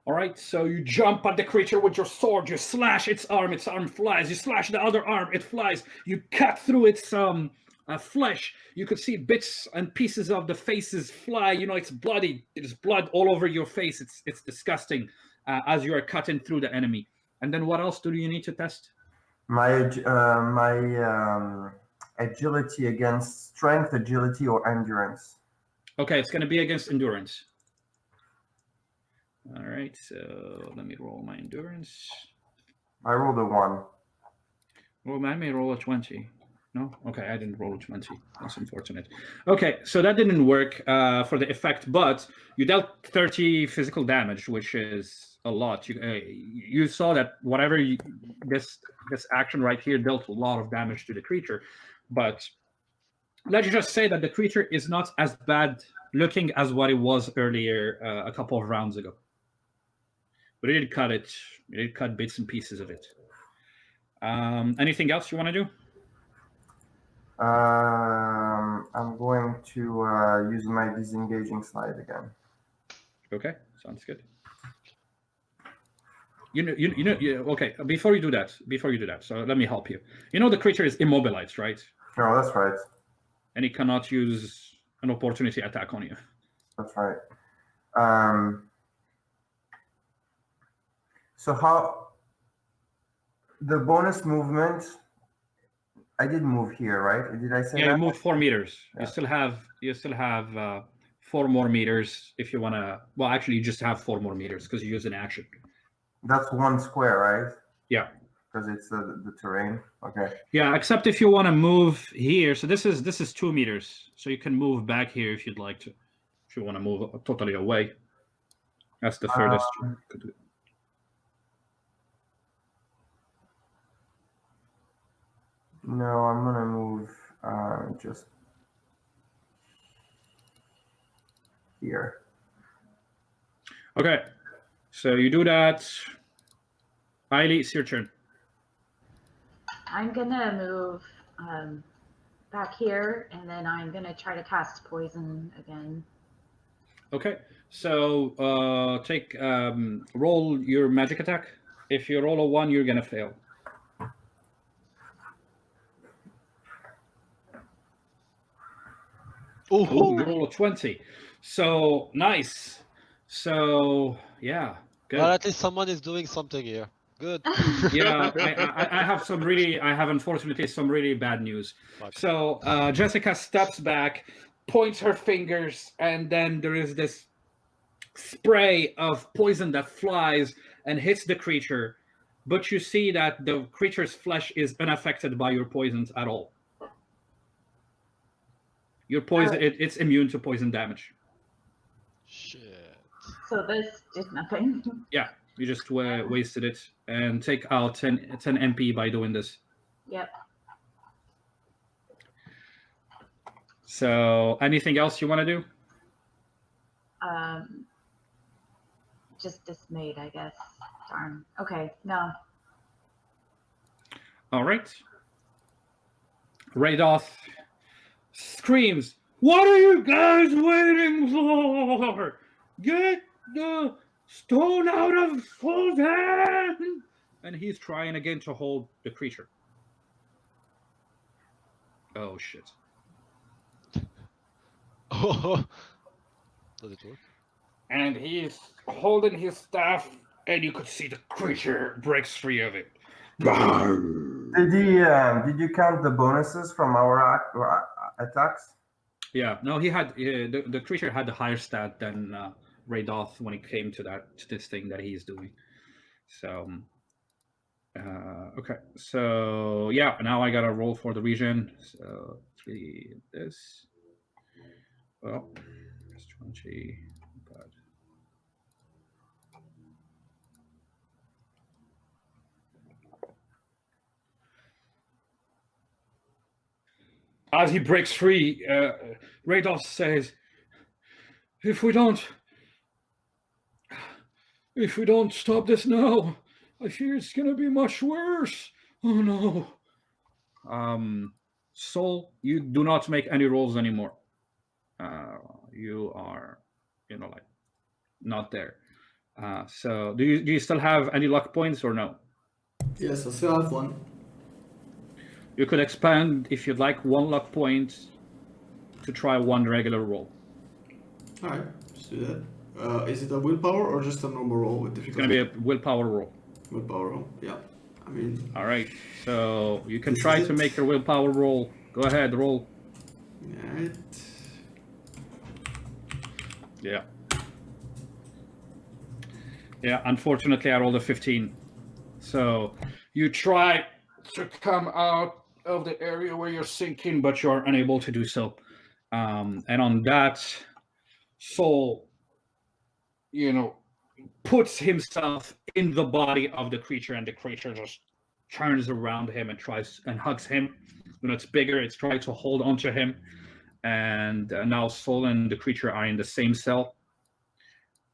All right, so you jump at the creature with your sword. You slash its arm flies. You slash the other arm, it flies. You cut through its flesh. You could see bits and pieces of the faces fly. You know, it's bloody. There's blood all over your face. It's disgusting as you are cutting through the enemy. And then what else do you need to test?
My agility against strength, agility, or endurance.
Okay, it's going to be against endurance. All right, so let me roll my endurance.
I rolled a 1.
Well, I may roll a 20. No? Okay, I didn't roll a 20. That's unfortunate. Okay, so that didn't work for the effect, but you dealt 30 physical damage, which is a lot. You saw that whatever this action right here dealt a lot of damage to the creature, but let's just say that the creature is not as bad looking as what it was earlier a couple of rounds ago. But it did cut it. It did cut bits and pieces of it. Anything else you want to do?
I'm going to use my disengaging slide again.
Okay, sounds good. Okay, before you do that, so let me help you. You know the creature is immobilized, right?
No, that's right.
And he cannot use an opportunity attack on you.
That's right. So how the bonus movement? I did move here, right? Did I say
Yeah,
that?
you moved 4 meters.
Yeah.
You still have 4 more meters if you wanna. Well, actually, you just have 4 more meters because you use an action.
That's 1 square, right?
Yeah.
Because it's the terrain. Okay.
Yeah, except if you want to move here. So this is 2 meters. So you can move back here if you'd like to. If you want to move totally away, that's the furthest you could do.
No, I'm gonna move just here.
Okay, so you do that. Eiley, it's your turn.
I'm gonna move back here, and then I'm gonna try to cast poison again.
Okay, so roll your magic attack. If you roll a 1, you're gonna fail. Oh, you roll a 20. So nice. So yeah, good.
Well, at least someone is doing something here. Good.
Yeah, I have unfortunately some really bad news.
Fuck.
So Jessica steps back, points her fingers, and then there is this spray of poison that flies and hits the creature. But you see that the creature's flesh is unaffected by your poisons at all. Your poison, it's immune to poison damage.
Shit.
So this did nothing.
Yeah, you just wasted it and take out 10 MP by doing this.
Yep.
So anything else you want to do?
Just dismayed, I guess. Darn. Okay, no.
All right. Radoth screams, "What are you guys waiting for? Get the stone out of Soul's hand!" And he's trying again to hold the creature. Oh, shit.
Oh. Does it work?
And he's holding his staff, and you could see the creature breaks free of it.
Did you count the bonuses from our attacks?
Yeah, no, he had the creature had the higher stat than Radoth when it came to this thing that he's doing. So, okay, so yeah, now I gotta roll for the region. So 3 this. Well, it's 20, but as he breaks free, Radoth says, If we don't stop this now, I fear it's gonna be much worse. Oh no. Soul, you do not make any rolls anymore. You are, like not there. So do you still have any luck points or no?
Yes, I still have 1.
You could expand if you'd like 1 luck point to try 1 regular roll.
All right, let's do that. Is it a willpower or just a normal roll with
It's
difficulty?
gonna be a willpower roll.
Willpower roll. Yeah. I mean.
All right. So you can try to make your willpower roll. Go ahead, roll.
All right.
Yeah. Yeah, unfortunately, I rolled a 15. So you try to come out of the area where you're sinking, but you're unable to do so. And on that, Soul, puts himself in the body of the creature, and the creature just turns around him and tries and hugs him. It's bigger. It's trying to hold onto him. And now Soul and the creature are in the same cell.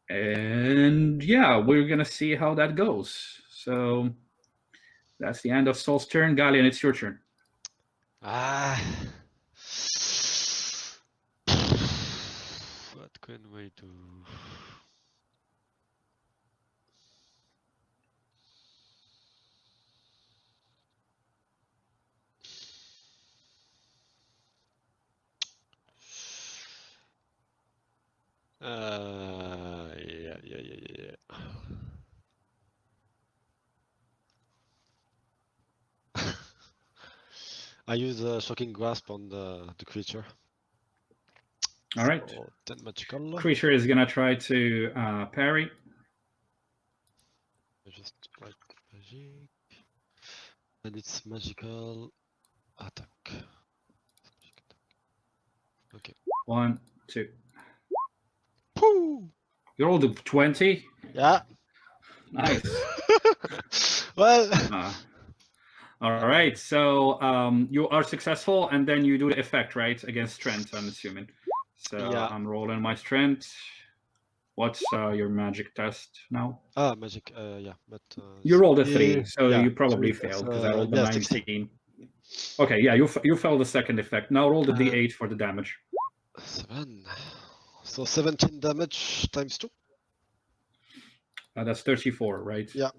And yeah, we're gonna see how that goes. So that's the end of Soul's turn. Galleon, it's your turn.
What can we do? Yeah. I use a shocking grasp on the creature.
All right.
So 10 magical.
Creature is gonna try to parry.
Just write magic. And it's magical attack. Okay.
1, 2.
Pooh!
You rolled a 20.
Yeah.
Nice.
Well.
All right. So you are successful, and then you do the effect, right, against strength, I'm assuming. So
Yeah.
I'm rolling my strength. What's your magic test now?
Magic. Yeah, but
You rolled a 3,
yeah,
so
yeah,
you probably
3
failed because I rolled the
16.
19. Okay, yeah, you failed the second effect. Now roll the
Uh,
d8 for the damage.
7. So 17 damage times 2.
That's 34, right?
Yeah.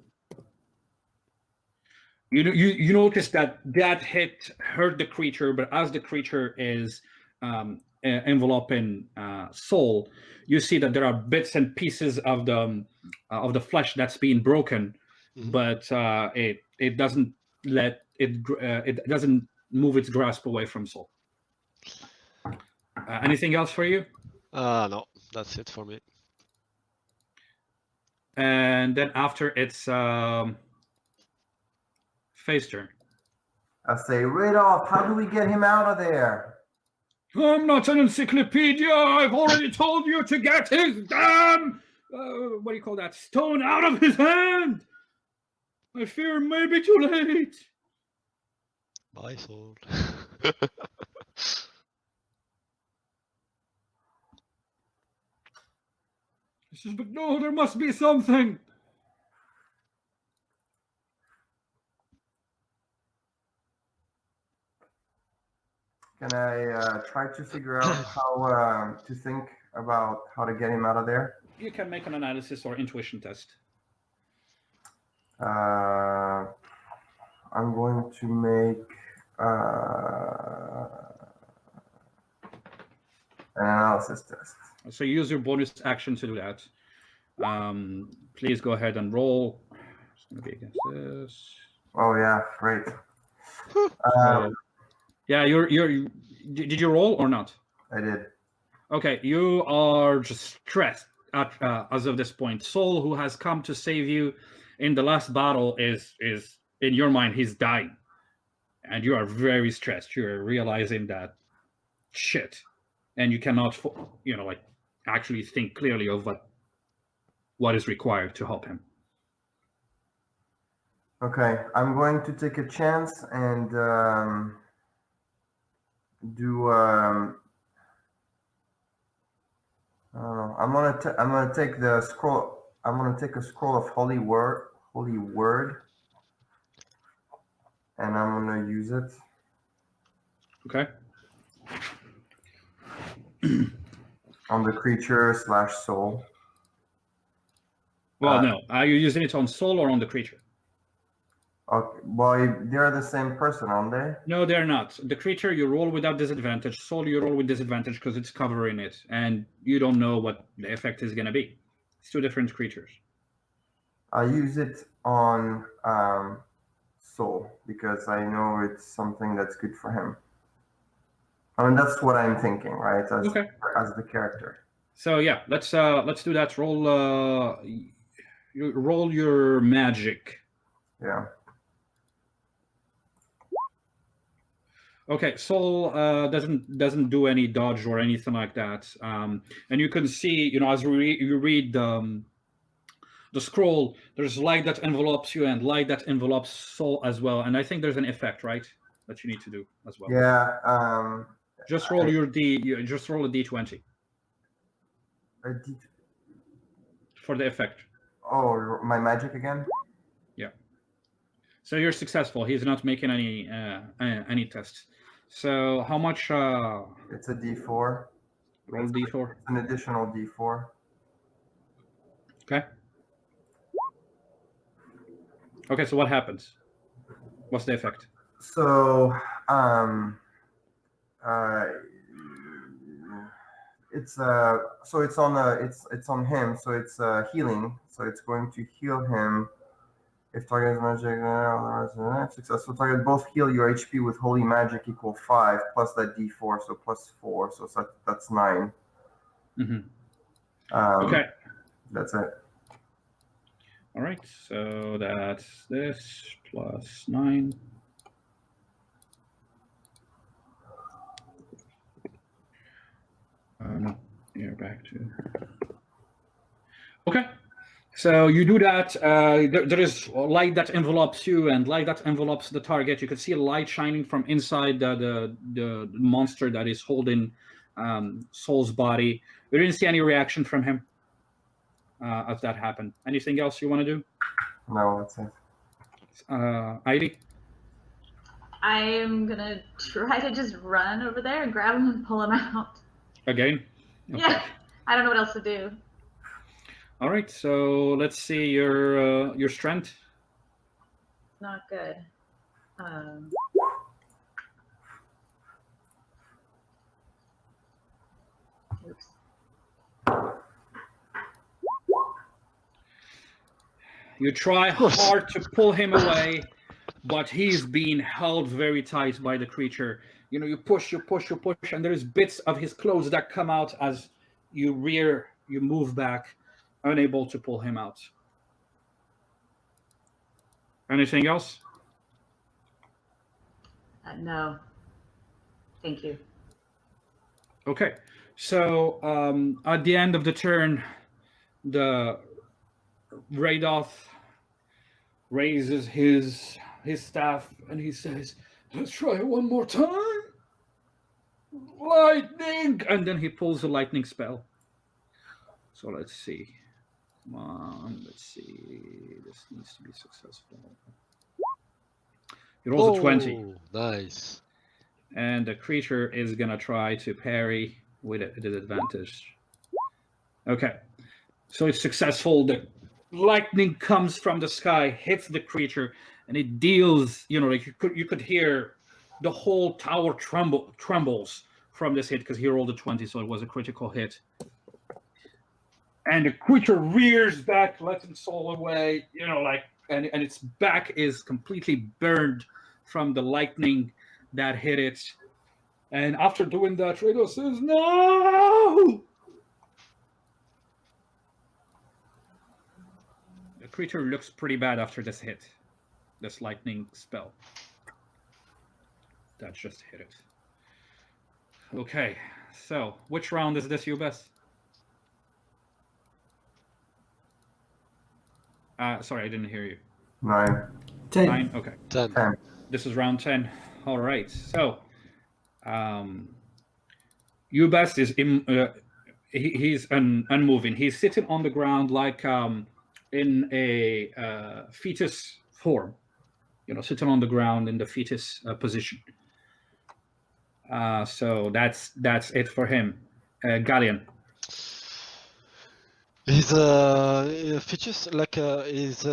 You notice that hit hurt the creature, but as the creature is enveloping Soul, you see that there are bits and pieces of the flesh that's being broken, but it doesn't let it doesn't move its grasp away from Soul. Anything else for you?
No, that's it for me.
And then after it's face turn.
I say, Rudolph, how do we get him out of there?
I'm not an encyclopedia. I've already told you to get his damn what do you call that, stone out of his hand. I fear it may be too late.
My soul.
He says, but no, there must be something.
Can I try to figure out how to think about how to get him out of there?
You can make an analysis or intuition test.
I'm going to make an analysis test.
So you use your bonus action to do that. Please go ahead and roll. It's going to be against this.
Oh yeah, great.
Yeah, you're. Did you roll or not?
I did.
Okay, you are just stressed as of this point. Soul, who has come to save you in the last battle, is in your mind he's dying, and you are very stressed. You're realizing that shit, and you cannot, actually think clearly of what is required to help him.
Okay, I'm going to take a chance and do. I don't know. I'm gonna take the scroll. I'm gonna take a scroll of holy word, and I'm gonna use it.
Okay.
On the creature / soul.
Well, no. Are you using it on Soul or on the creature?
Okay. Well, they're the same person, aren't they?
No, they're not. The creature you roll without disadvantage. Soul you roll with disadvantage because it's covering it, and you don't know what the effect is going to be. It's two different creatures.
I use it on soul because I know it's something that's good for him. I mean, that's what I'm thinking, right? As the character.
So yeah, let's do that. Roll roll your magic.
Yeah.
Okay, Soul doesn't do any dodge or anything like that. And you can see, as you read the scroll, there's light that envelopes you and light that envelopes Soul as well. And I think there's an effect, right, that you need to do as well.
Yeah.
Just roll just roll a d20. For the effect.
Oh, my magic again?
Yeah. So you're successful. He's not making any tests. So how much?
It's a D4.
Roll D4.
It's an additional D4.
Okay. Okay. So what happens? What's the effect?
So, it's so it's on it's on him, so it's healing, so it's going to heal him. If target is magic, successful target both heal your HP with holy magic equal 5 plus that d4, so plus 4, so that's 9.
Okay.
That's it.
All right. So that's this plus 9. No, you're back to. Okay. So you do that. There is light that envelopes you, and light that envelopes the target. You can see a light shining from inside the monster that is holding Soul's body. You didn't see any reaction from him as that happened. Anything else you want to do?
No, that's it.
Heidi?
I'm gonna try to just run over there and grab him and pull him out.
Again? Okay.
Yeah, I don't know what else to do.
All right, so let's see your strength.
Not good. Oops.
You try hard to pull him away, but he's being held very tight by the creature. You know, you push, and there's bits of his clothes that come out as you move back, unable to pull him out. Anything else?
No. Thank you.
Okay, so at the end of the turn, the Radoth raises his staff and he says, "Let's try it one more time. Lightning!" And then he pulls a lightning spell. So let's see. Come on, let's see. This needs to be successful. He rolls a 20.
Nice.
And the creature is gonna try to parry with a disadvantage. Okay, so it's successful. The lightning comes from the sky, hits the creature, and it deals. You know, like you could hear the whole tower trembles from this hit because he rolled a 20, so it was a critical hit. And the creature rears back, letting Soul away. You know, like and its back is completely burned from the lightning that hit it. And after doing that, Radoth says, "No!" The creature looks pretty bad after this hit. This lightning spell. That just hit it. Okay, so which round is this, Ubes? Sorry, I didn't hear you.
9.
10.
9? Okay.
10.
10.
This is round 10. All right, so Ubes is he's unmoving. He's sitting on the ground like in a fetus form, you know, sitting on the ground in the fetus position. So that's it for him. Galleon.
His features like his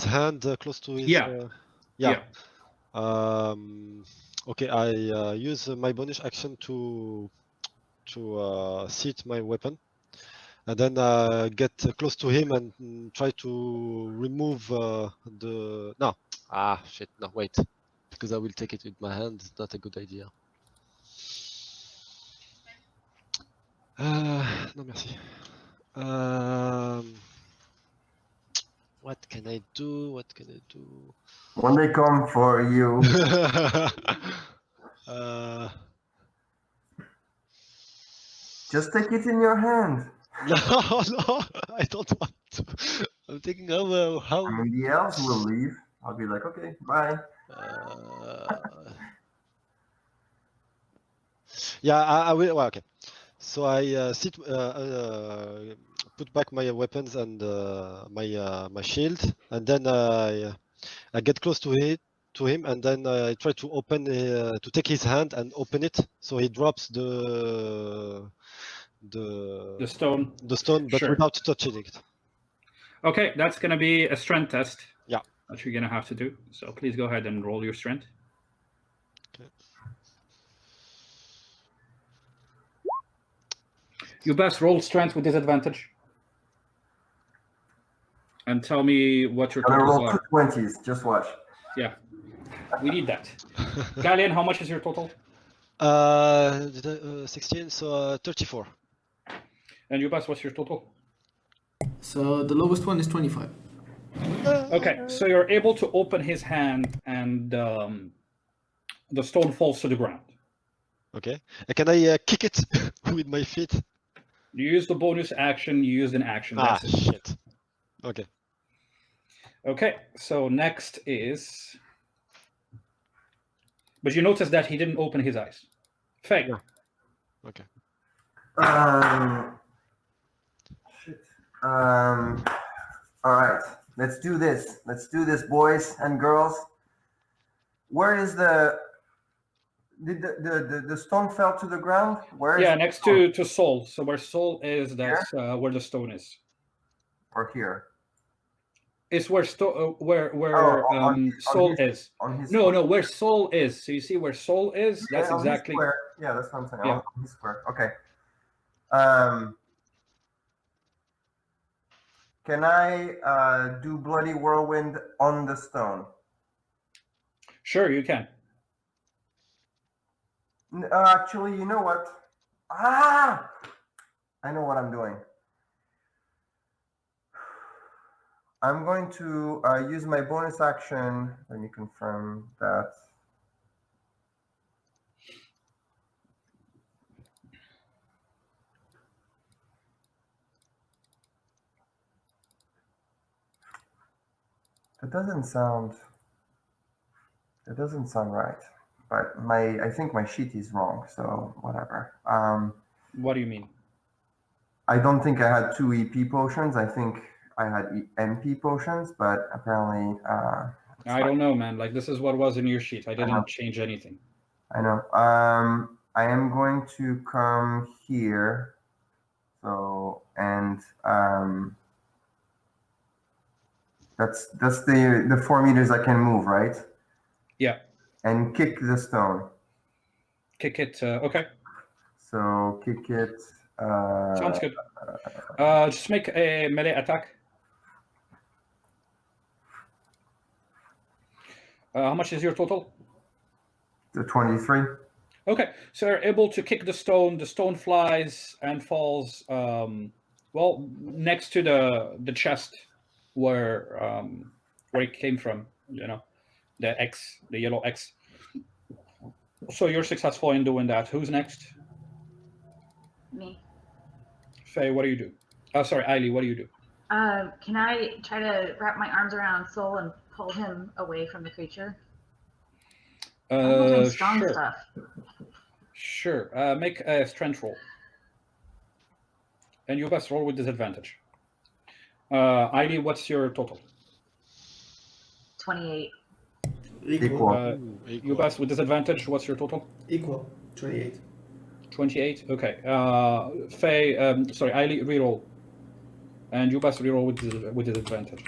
hand close to his
Yeah.
Okay, I use my bonus action to seat my weapon, and then get close to him and try to remove the no. Shit, no, wait, because I will take it with my hand. It's not a good idea. No, merci. What can I do?
When they come for you, just take it in your hand.
No, I don't want to. I'm thinking how.
I mean, the elves will leave. I'll be like, okay, bye.
Yeah, I will. Well, okay. So I put back my weapons and my shield, and then I get close to him, and then I try to open to take his hand and open it, so he drops the
stone,
but
Sure.
without touching it.
Okay, that's going to be a strength test.
Yeah.
That you're going to have to do. So please go ahead and roll your strength.
Okay.
You best roll strength with disadvantage. And tell me what your
I'm gonna
totals
roll
are.
2 20s. Just watch.
Yeah, we need that. Galleon, how much is your total?
16, so 34.
And you best, what's your total?
So the lowest one is 25.
Okay, so you're able to open his hand, and the stone falls to the ground.
Okay. Can I kick it with my feet?
You use the bonus action, you used an action. That's it.
Shit. Okay.
Okay, so next is. But you notice that he didn't open his eyes. Faye.
Yeah. Okay.
Shit. All right. Let's do this. Let's do this, boys and girls. Where is the? Did the stone fell to the ground? Where is
Yeah,
the
next
stone?
to Soul. So where Soul is, that's where the stone is.
Or here?
It's where
on
Soul
his-
is.
On his
No, where Soul is. So you see where Soul is? That's
on his
exactly.
square. Yeah, that's what I'm saying.
Yeah.
On his square. Okay. Can I do Bloody Whirlwind on the stone?
Sure, you can.
Actually, you know what? I know what I'm doing. I'm going to use my bonus action. Let me confirm that. That doesn't sound right. But I think my sheet is wrong, so whatever.
What do you mean?
I don't think I had 2 EP potions. I think I had MP potions, but apparently
I don't know, man. Like, this is what was in your sheet. I didn't change anything.
I know. I am going to come here. So, and that's the 4 meters I can move, right?
Yeah.
And kick the stone.
Kick it. Okay.
So kick it.
Sounds good. Just make a melee attack. How much is your total?
The 23.
Okay, so you're able to kick the stone. The stone flies and falls, well, next to the chest where it came from. You know, the yellow X. So you're successful in doing that. Who's next?
Me.
Faye, what do you do? Oh, sorry, Eiley, what do you do?
Can I try to wrap my arms around Soul and pull him away from the creature? I'm doing strong
Sure.
stuff.
Sure. Make a strength roll. And you best roll with disadvantage. Eiley, what's your total?
28.
Equal.
You best with disadvantage, what's your total?
Equal. 28.
28. Okay. Faye, sorry, Eiley, reroll. And you best reroll with disadvantage.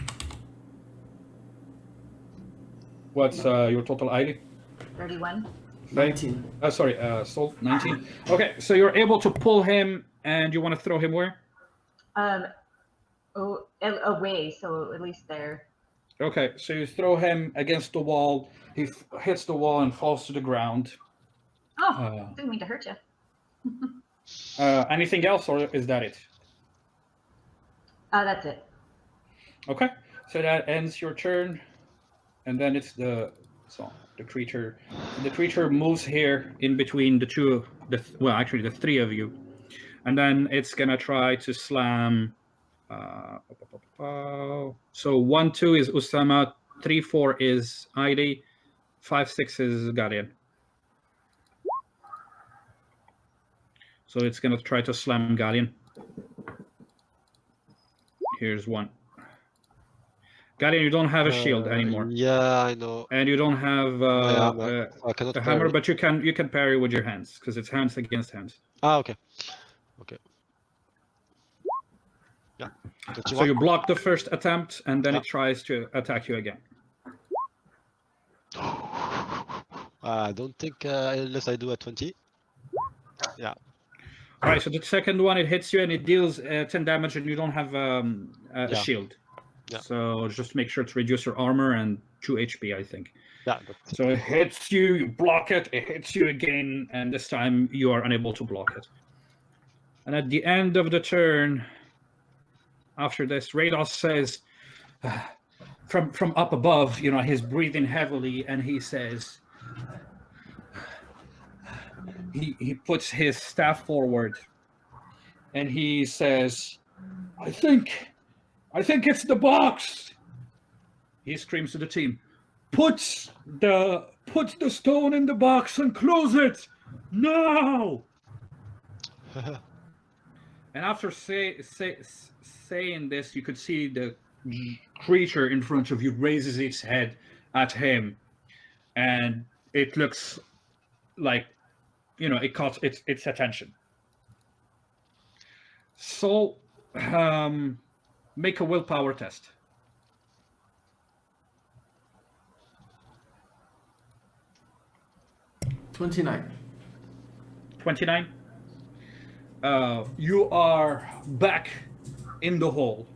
What's your total, Eiley?
31.
19.
Sorry, Soul, 19. Okay, so you're able to pull him, and you want to throw him where?
Away, so at least there.
Okay, so you throw him against the wall. He hits the wall and falls to the ground.
Oh, didn't mean to hurt you.
Anything else, or is that it?
That's it.
Okay, so that ends your turn, and then it's the creature. The creature moves here in between the three of you, and then it's gonna try to slam. So 1, 2 is Usama, 3, 4 is Eiley, 5, 6 is Guardian. So it's gonna try to slam Guardian. Here's 1. Guardian, you don't have a shield anymore.
Yeah, I know.
And you don't have
I cannot
a hammer,
parry.
but you can parry with your hands because it's hands against hands.
Okay. Okay. Yeah.
So you block the first attempt, and then it tries to attack you again.
I don't think unless I do a 20. Yeah.
All right, so the second one, it hits you and it deals 10 damage, and you don't have a
Yeah.
shield.
Yeah.
So just make sure to reduce your armor and 2 HP, I think.
Yeah, that's
So it hits you, you block it, it hits you again, and this time you are unable to block it. And at the end of the turn, after this, Rados says, from up above, he's breathing heavily, and he says, he puts his staff forward, and he says, I think it's the box. He screams to the team, put the stone in the box and close it now. And after saying this, you could see the creature in front of you raises its head at him, and it looks like, it caught its attention. So, make a willpower test.
29.
29. You are back in the hole.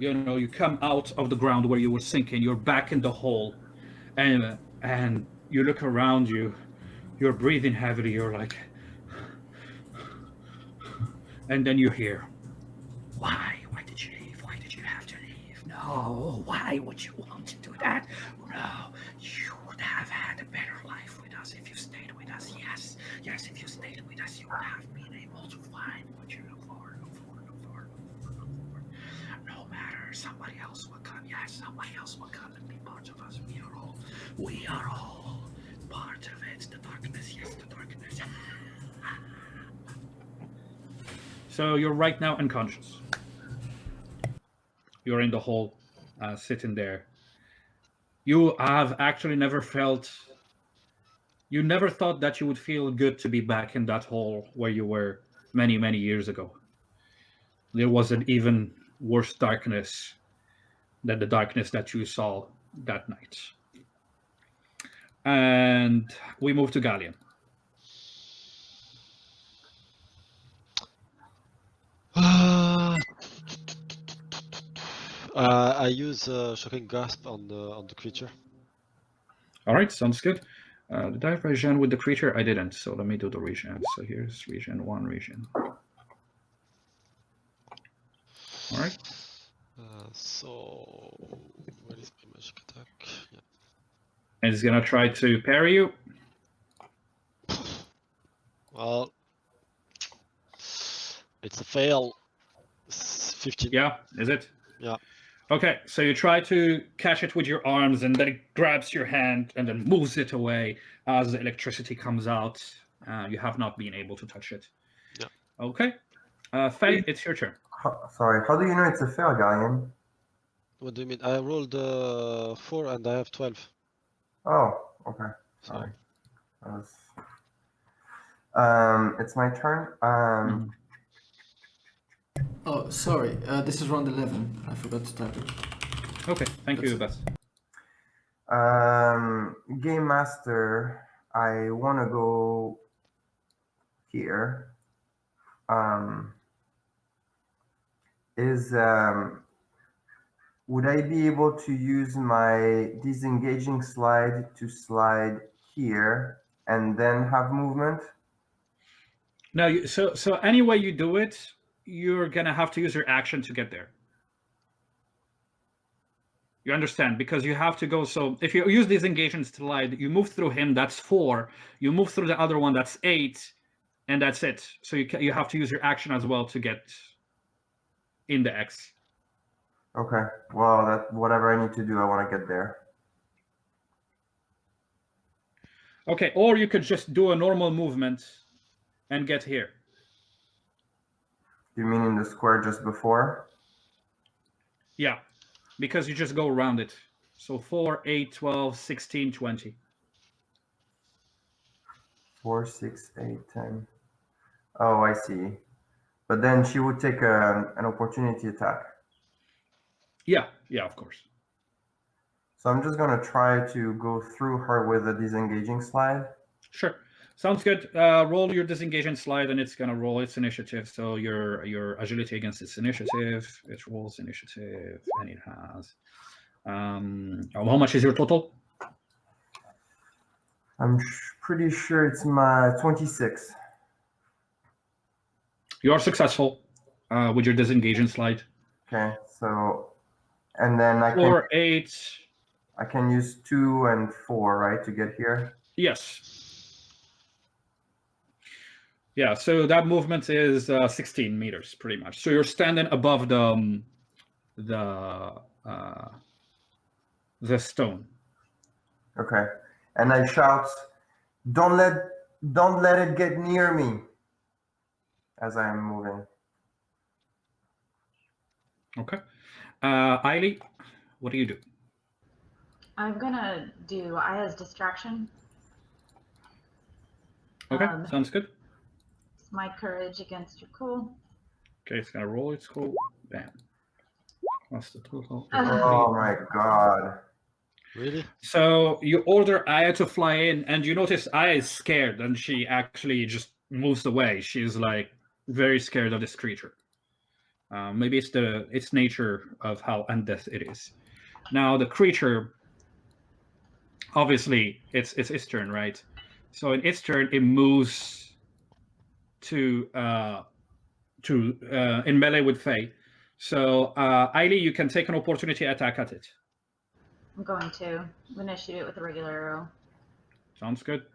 You come out of the ground where you were sinking. You're back in the hole, and you look around you. You're breathing heavily. You're like, and then you hear, why did you leave? Why did you have to leave? No, why would you want to do that? No, you would have had a better life with us if you stayed with us. Yes, if you stayed with us, you would have been able to find what you look for. No matter, somebody else will come. Yes, somebody else will come and be part of us. We are all part of it. The darkness, yes, the darkness. So you're right now unconscious. You're in the hole, sitting there. You have actually never felt. You never thought that you would feel good to be back in that hole where you were many, many years ago. There was an even worse darkness than the darkness that you saw that night. And we move to Galleon.
I use shocking grasp on the creature.
All right, sounds good. Did I regen with the creature? I didn't, so let me do the regen. So here's regen 1, regen. All right.
So where is my magic attack? Yeah.
And it's gonna try to parry you.
Well, it's a fail. 15.
Yeah, is it?
Yeah.
Okay, so you try to catch it with your arms, and then it grabs your hand and then moves it away as the electricity comes out. You have not been able to touch it.
Yeah.
Okay. Faye, it's your turn.
Sorry, how do you know it's a fail, Galleon?
What do you mean? I rolled 4 and I have 12.
Oh, okay.
So
Sorry. That was... it's my turn.
Oh, sorry. This is round 11. I forgot to type it.
Okay, thank you, Beth.
Game Master, I want to go here. Would I be able to use my disengaging slide to slide here and then have movement?
No, so any way you do it, you're gonna have to use your action to get there. You understand? Because you have to go. So if you use disengaging slide, you move through him. That's 4. You move through the other one. That's 8, and that's it. So you have to use your action as well to get in the X.
Okay. Well, that whatever I need to do, I want to get there.
Okay, or you could just do a normal movement and get here.
You mean in the square just before?
Yeah, because you just go around it. So 4, 8, 12, 16, 20.
4, 6, 8, 10. Oh, I see. But then she would take an opportunity attack.
Yeah, of course.
So I'm just going to try to go through her with a disengaging slide.
Sure. Sounds good. Roll your disengagement slide, and it's gonna roll its initiative. So your agility against its initiative. It rolls initiative, and it has. How much is your total?
I'm pretty sure it's my 26.
You are successful with your disengagement slide.
Okay, so and then I
4, 8.
can use 2 and 4, right, to get here.
Yes. Yeah. So that movement is 16 meters, pretty much. So you're standing above the stone.
Okay, and I shout, don't let it get near me," as I am moving.
Okay. Eiley, what do you do?
I'm gonna do Aya's distraction.
Okay,
Um,
sounds good.
It's my courage against your cool.
Okay, it's gonna roll its cool. Bam. What's the total?
Oh my god.
Really?
So you order Aya to fly in, and you notice Aya is scared, and she actually just moves away. She's like very scared of this creature. Maybe it's its nature of how undeath it is. Now the creature, obviously, it's its turn, right? So in its turn, it moves to in melee with Faye. So Eiley, you can take an opportunity attack at it.
I'm going to. I'm gonna shoot it with a regular arrow.
Sounds good.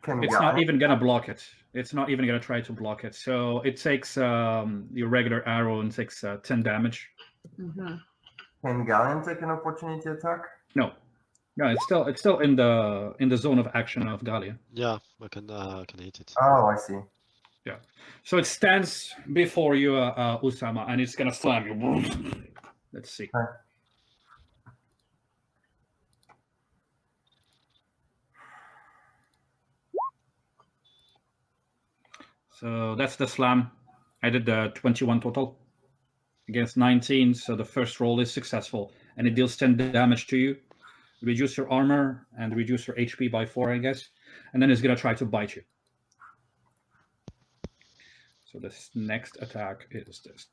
Can
It's not even gonna block it. It's not even gonna try to block it. So it takes your regular arrow and takes 10 damage.
Mm-hmm.
Can Galleon take an opportunity attack?
No, it's still in the zone of action of Gallia.
Yeah, I can hit it.
Oh, I see.
Yeah. So it stands before you, Usama, and it's gonna slam you. Let's see.
Okay.
So that's the slam. I did the 21 total against 19. So the first roll is successful, and it deals 10 damage to you. Reduce your armor and reduce your HP by 4, I guess. And then it's gonna try to bite you. So this next attack is this.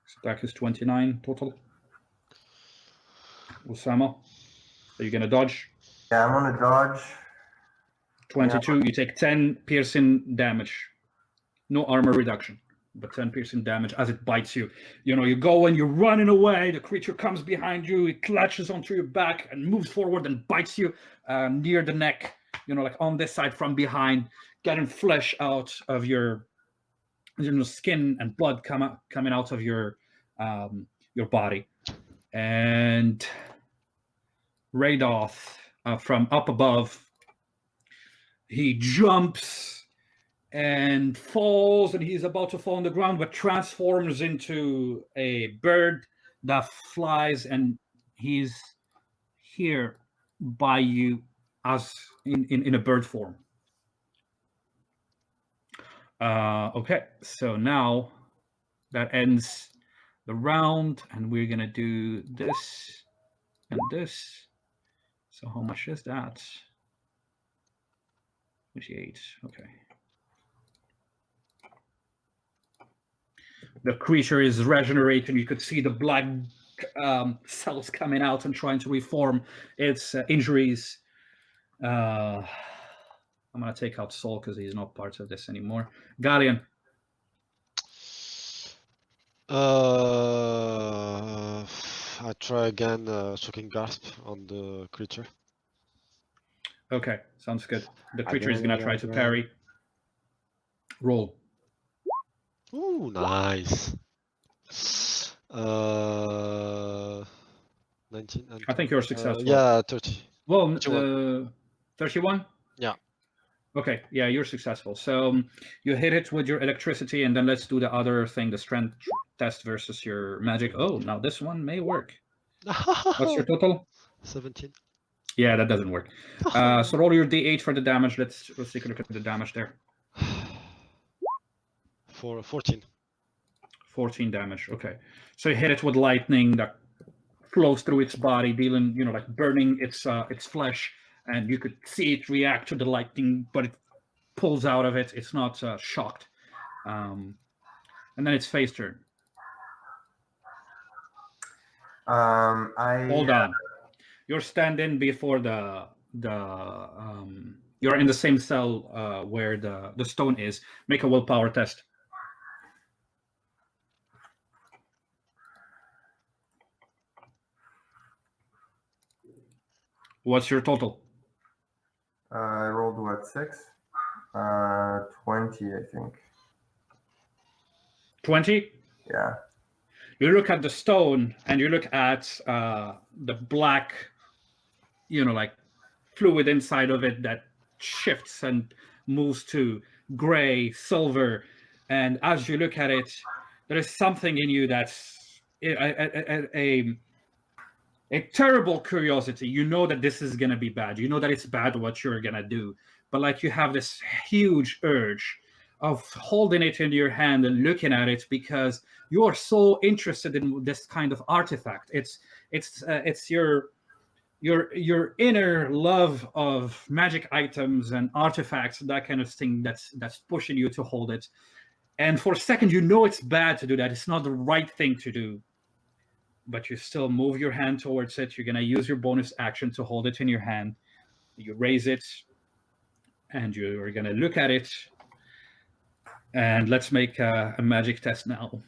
This attack is 29 total. Usama, are you gonna dodge?
Yeah, I'm gonna dodge.
22. You take 10 piercing damage. No armor reduction, but 10 piercing damage as it bites you. You know, you go and you're running away. The creature comes behind you. It clutches onto your back and moves forward and bites you near the neck. You know, like on this side from behind, getting flesh out of your skin and blood coming out of your body. And Radoth from up above, he jumps and falls, and he's about to fall on the ground, but transforms into a bird that flies, and he's here by you as in a bird form. Okay, so now that ends the round, and we're gonna do this and this. So how much is that? 28. Okay. The creature is regenerating. You could see the black cells coming out and trying to reform its injuries. I'm gonna take out Sol because he's not part of this anymore. Galleon.
I try again shocking grasp on the creature.
Okay, sounds good. The creature is gonna try to parry. Roll.
Ooh, nice. 19 and
I think you're successful.
yeah, 30.
Well,
31.
31?
Yeah.
Okay, yeah, you're successful. So you hit it with your electricity, and then let's do the other thing, the strength test versus your magic. Oh, now this one may work. What's your total?
17.
Yeah, that doesn't work. So roll your d8 for the damage. Let's take a look at the damage there.
For 14.
14 damage. Okay. So you hit it with lightning that flows through its body, dealing, like burning its flesh, and you could see it react to the lightning, but it pulls out of it. It's not shocked. And then it's Faye's turn. Hold on. You're standing before you're in the same cell where the stone is. Make a willpower test. What's your total?
I rolled what, 6? 20, I think.
20?
Yeah.
You look at the stone and you look at the black, like fluid inside of it that shifts and moves to gray, silver. And as you look at it, there is something in you that's a terrible curiosity. You know that this is going to be bad. You know that it's bad what you're going to do. But like you have this huge urge of holding it in your hand and looking at it because you are so interested in this kind of artifact. It's your inner love of magic items and artifacts, that kind of thing that's pushing you to hold it. And for a second, you know it's bad to do that. It's not the right thing to do. But you still move your hand towards it. You're going to use your bonus action to hold it in your hand. You raise it, and you're going to look at it. And let's make a magic test now.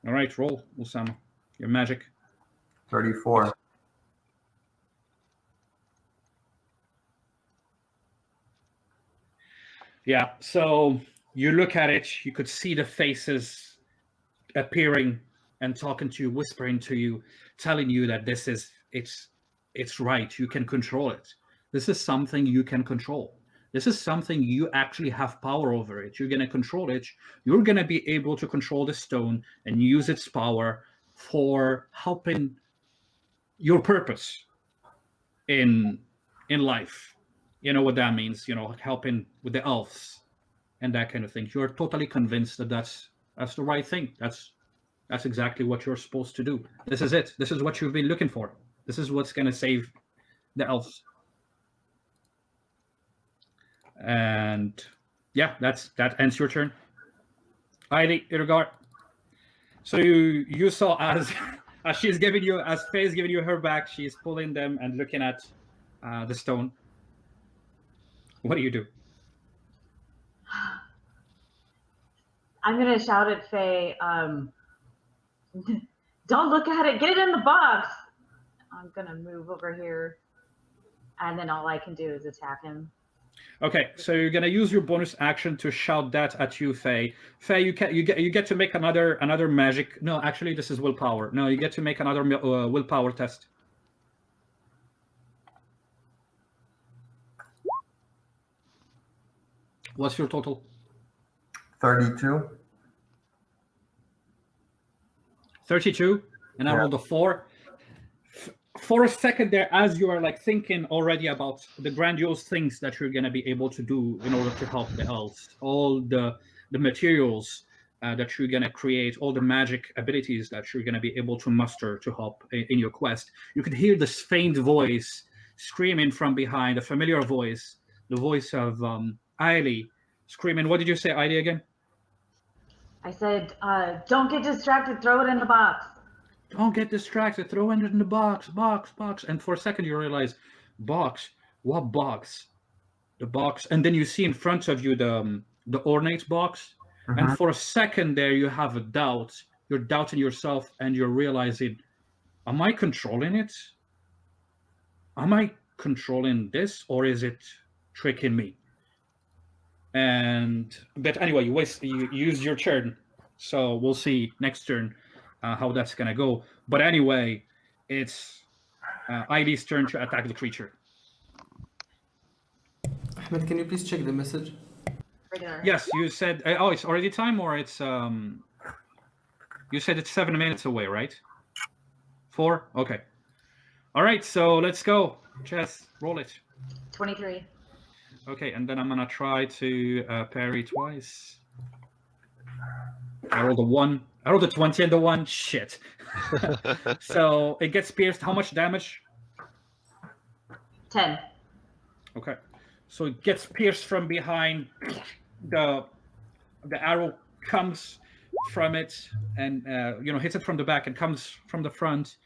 All right, roll, Usama. Your magic.
34.
Yeah, so you look at it, you could see the faces appearing and talking to you, whispering to you, telling you that it's right. You can control it. This is something you can control. This is something you actually have power over it. You're going to control it. You're going to be able to control the stone and use its power for helping your purpose in life. You know what that means, helping with the elves and that kind of thing. You're totally convinced that that's the right thing. That's exactly what you're supposed to do. This is it. This is what you've been looking for. This is what's going to save the elves. And yeah, that ends your turn. Heidi, Irgard. So you saw as she's giving you, as Faye's giving you her back, she's pulling them and looking at the stone. What do you do?
I'm gonna shout at Faye, don't look at it, get it in the box. I'm gonna move over here, and then all I can do is attack him.
Okay, so you're gonna use your bonus action to shout that at you, Faye. Faye, you get to make another magic. No, actually, this is willpower. No, you get to make another willpower test. What's your total?
32.
32, and I rolled a 4. For a second there, as you are like thinking already about the grandiose things that you're going to be able to do in order to help the elves, all the materials that you're going to create, all the magic abilities that you're going to be able to muster to help in your quest, you could hear this faint voice screaming from behind, a familiar voice, the voice of Ailey screaming. What did you say, Ailey, again?
I said, don't get distracted, throw it in the box.
Don't get distracted, throw it in the box. And for a second you realize, box? What box? The box. And then you see in front of you the ornate box. And for a second there you have a doubt. You're doubting yourself and you're realizing, am I controlling it? Am I controlling this, or is it tricking me? But anyway, you use your turn, so we'll see next turn how that's gonna go. But anyway, it's Ivy's turn to attack the creature.
Ahmed, can you please check the message?
Yes, you said. Oh, it's already time, or it's you said it's 7 minutes away, right? 4. Okay. All right, so let's go. Jess, roll it.
23.
Okay, and then I'm gonna try to parry twice. I rolled a 1. I rolled a 20 and a 1. Shit. So it gets pierced. How much damage?
10.
Okay. So it gets pierced from behind. The arrow comes from it and hits it from the back and comes from the front.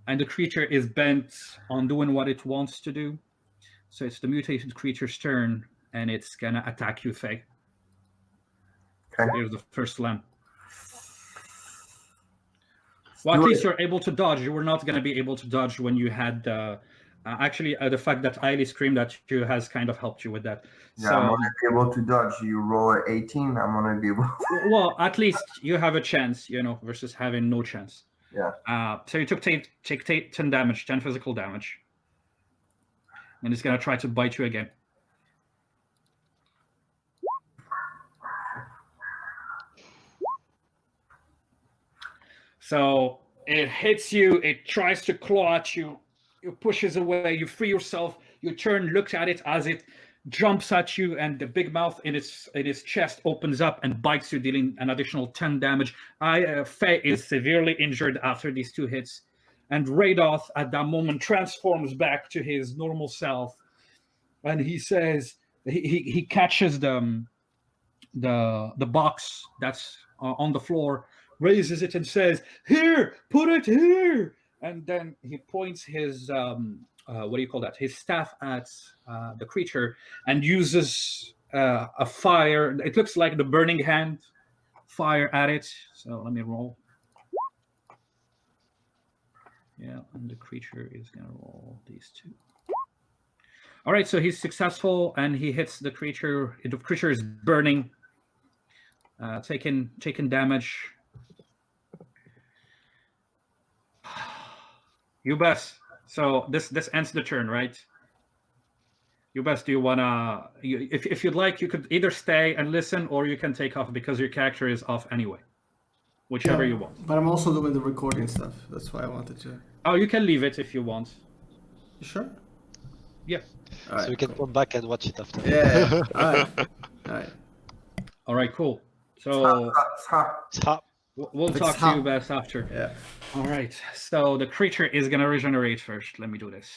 And the creature is bent on doing what it wants to do. So it's the mutated creature's turn, and it's gonna attack you, Faye.
Okay.
Here's the first slam. Well, at least you're able to dodge. You were not going to be able to dodge when you had. Actually, the fact that Eiley screamed at you has kind of helped you with that.
Yeah,
So,
I'm gonna be able to dodge. You roll at 18. I'm gonna be able.
well, at least you have a chance, versus having no chance.
Yeah.
So you took 10 damage, 10 physical damage, and it's going to try to bite you again. So it hits you, it tries to claw at you, it pushes away, you free yourself, you turn, look at it as it jumps at you, and the big mouth in its chest opens up and bites you, dealing an additional 10 damage. Faye is severely injured after these 2 hits, and Radoth at that moment transforms back to his normal self, and he says, he catches the box that's on the floor, raises it and says, "Here, put it here." And then he points his what do you call that? His staff at the creature and uses a fire. It looks like the burning hand fire at it. So let me roll. Yeah, and the creature is gonna roll these 2. All right, so he's successful and he hits the creature. The creature is burning, taking damage. You best. So this ends the turn, right? You best. Do you wanna? If you'd like, you could either stay and listen, or you can take off because your character is off anyway. Whichever you want.
But I'm also doing the recording stuff. That's why I wanted to.
Oh, you can leave it if you want.
You sure?
Yeah.
All right,
So we can
cool.
come back and watch it after.
Yeah. All right. All right.
All right. Cool. So
Stop.
we'll
Let's
talk to
hop.
you best after.
Yeah.
All right. So the creature is gonna regenerate first. Let me do this.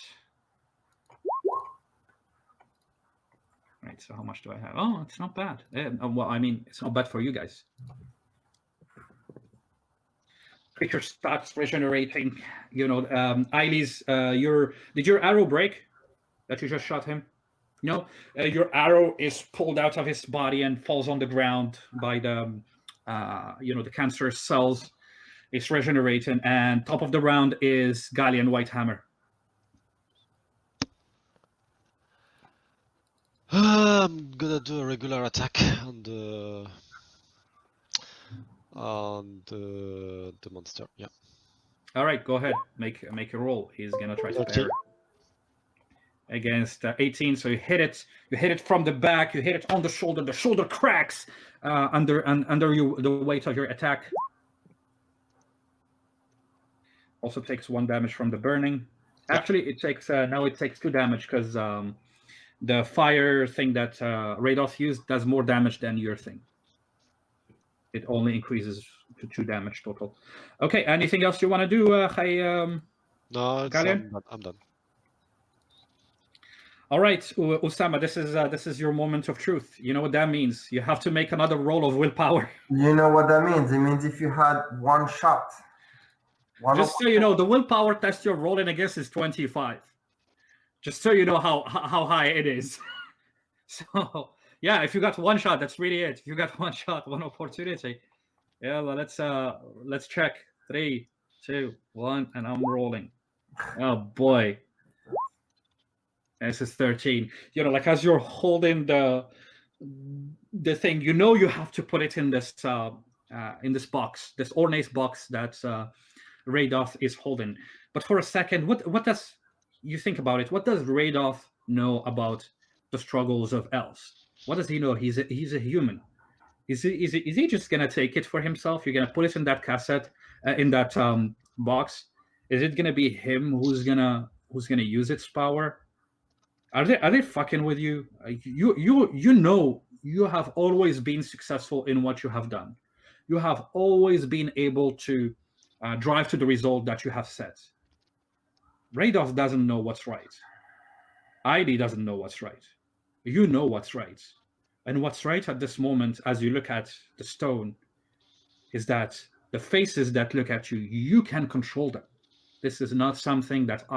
All right. So how much do I have? Oh, it's not bad. Well, I mean, it's not bad for you guys. Creature starts regenerating. Eiley's. Did your arrow break? That you just shot him? No. Your arrow is pulled out of his body and falls on the ground by the the cancerous cells. It's regenerating, and top of the round is Galleon Whitehammer.
I'm gonna do a regular attack on the monster. Yeah.
All right, go ahead. Make a roll. He's gonna try to
Okay.
parry. Against 18, so you hit it from the back, you hit it on the shoulder cracks under you, the weight of your attack. Also takes 1 damage from the burning.
Yeah.
Actually, it takes now it takes 2 damage because the fire thing that Radoth used does more damage than your thing. It only increases to 2 damage total. Okay, anything else you want to do,
No,
Galleon?
I'm done.
All right, Osama, this is your moment of truth. You know what that means? You have to make another roll of willpower.
You know what that means? It means if you had one shot.
Just so you know, the willpower test you're rolling against is 25. Just so you know how high it is. So yeah, if you got 1 shot, that's really it. If you got 1 shot, 1 opportunity. Yeah, well, let's check. 3, 2, 1, and I'm rolling. Oh boy. This is 13. Like as you're holding the thing, you have to put it in this box, this ornate box that Radoth is holding. But for a second, what does you think about it? What does Radoth know about the struggles of elves? What does he know? He's a human. Is he just gonna take it for himself? You're gonna put it in that cassette, in that box. Is it gonna be him who's gonna use its power? Are they fucking with you? You have always been successful in what you have done. You have always been able to drive to the result that you have set. Radoff doesn't know what's right. ID doesn't know what's right. You know what's right. And what's right at this moment, as you look at the stone, is that the faces that look at you, you can control them. This is not something that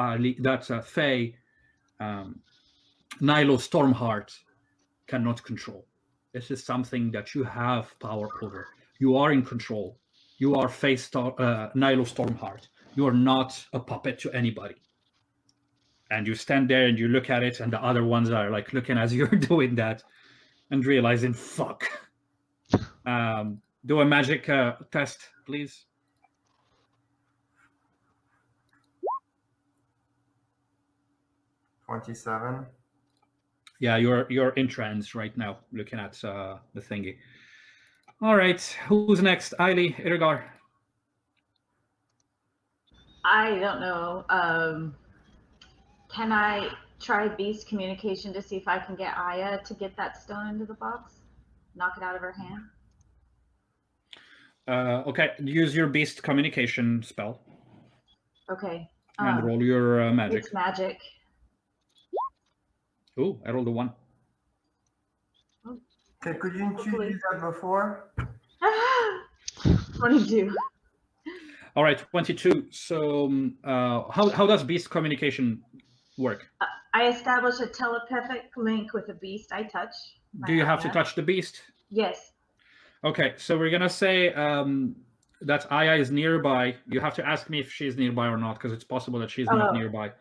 Faye, Nilo Stormheart cannot control. This is something that you have power over. You are in control. You are Nilo Stormheart. You are not a puppet to anybody. And you stand there and you look at it, and the other ones are like looking as you're doing that and realizing, fuck. Do a magic test, please.
27.
Yeah, you're in trance right now, looking at the thingy. All right, who's next? Ailey, Irgar.
I don't know. Can I try beast communication to see if I can get Aya to get that stone into the box? Knock it out of her hand?
Okay, use your beast communication spell.
Okay.
And roll your magic.
It's magic.
Ooh, I rolled a 1.
Okay, could you introduce that before?
22.
All right, 22. So how does beast communication work?
I establish a telepathic link with a beast I touch.
Do you have to touch the beast?
Yes.
Okay, so we're gonna say that Aya is nearby. You have to ask me if she's nearby or not, because it's possible that she's not nearby.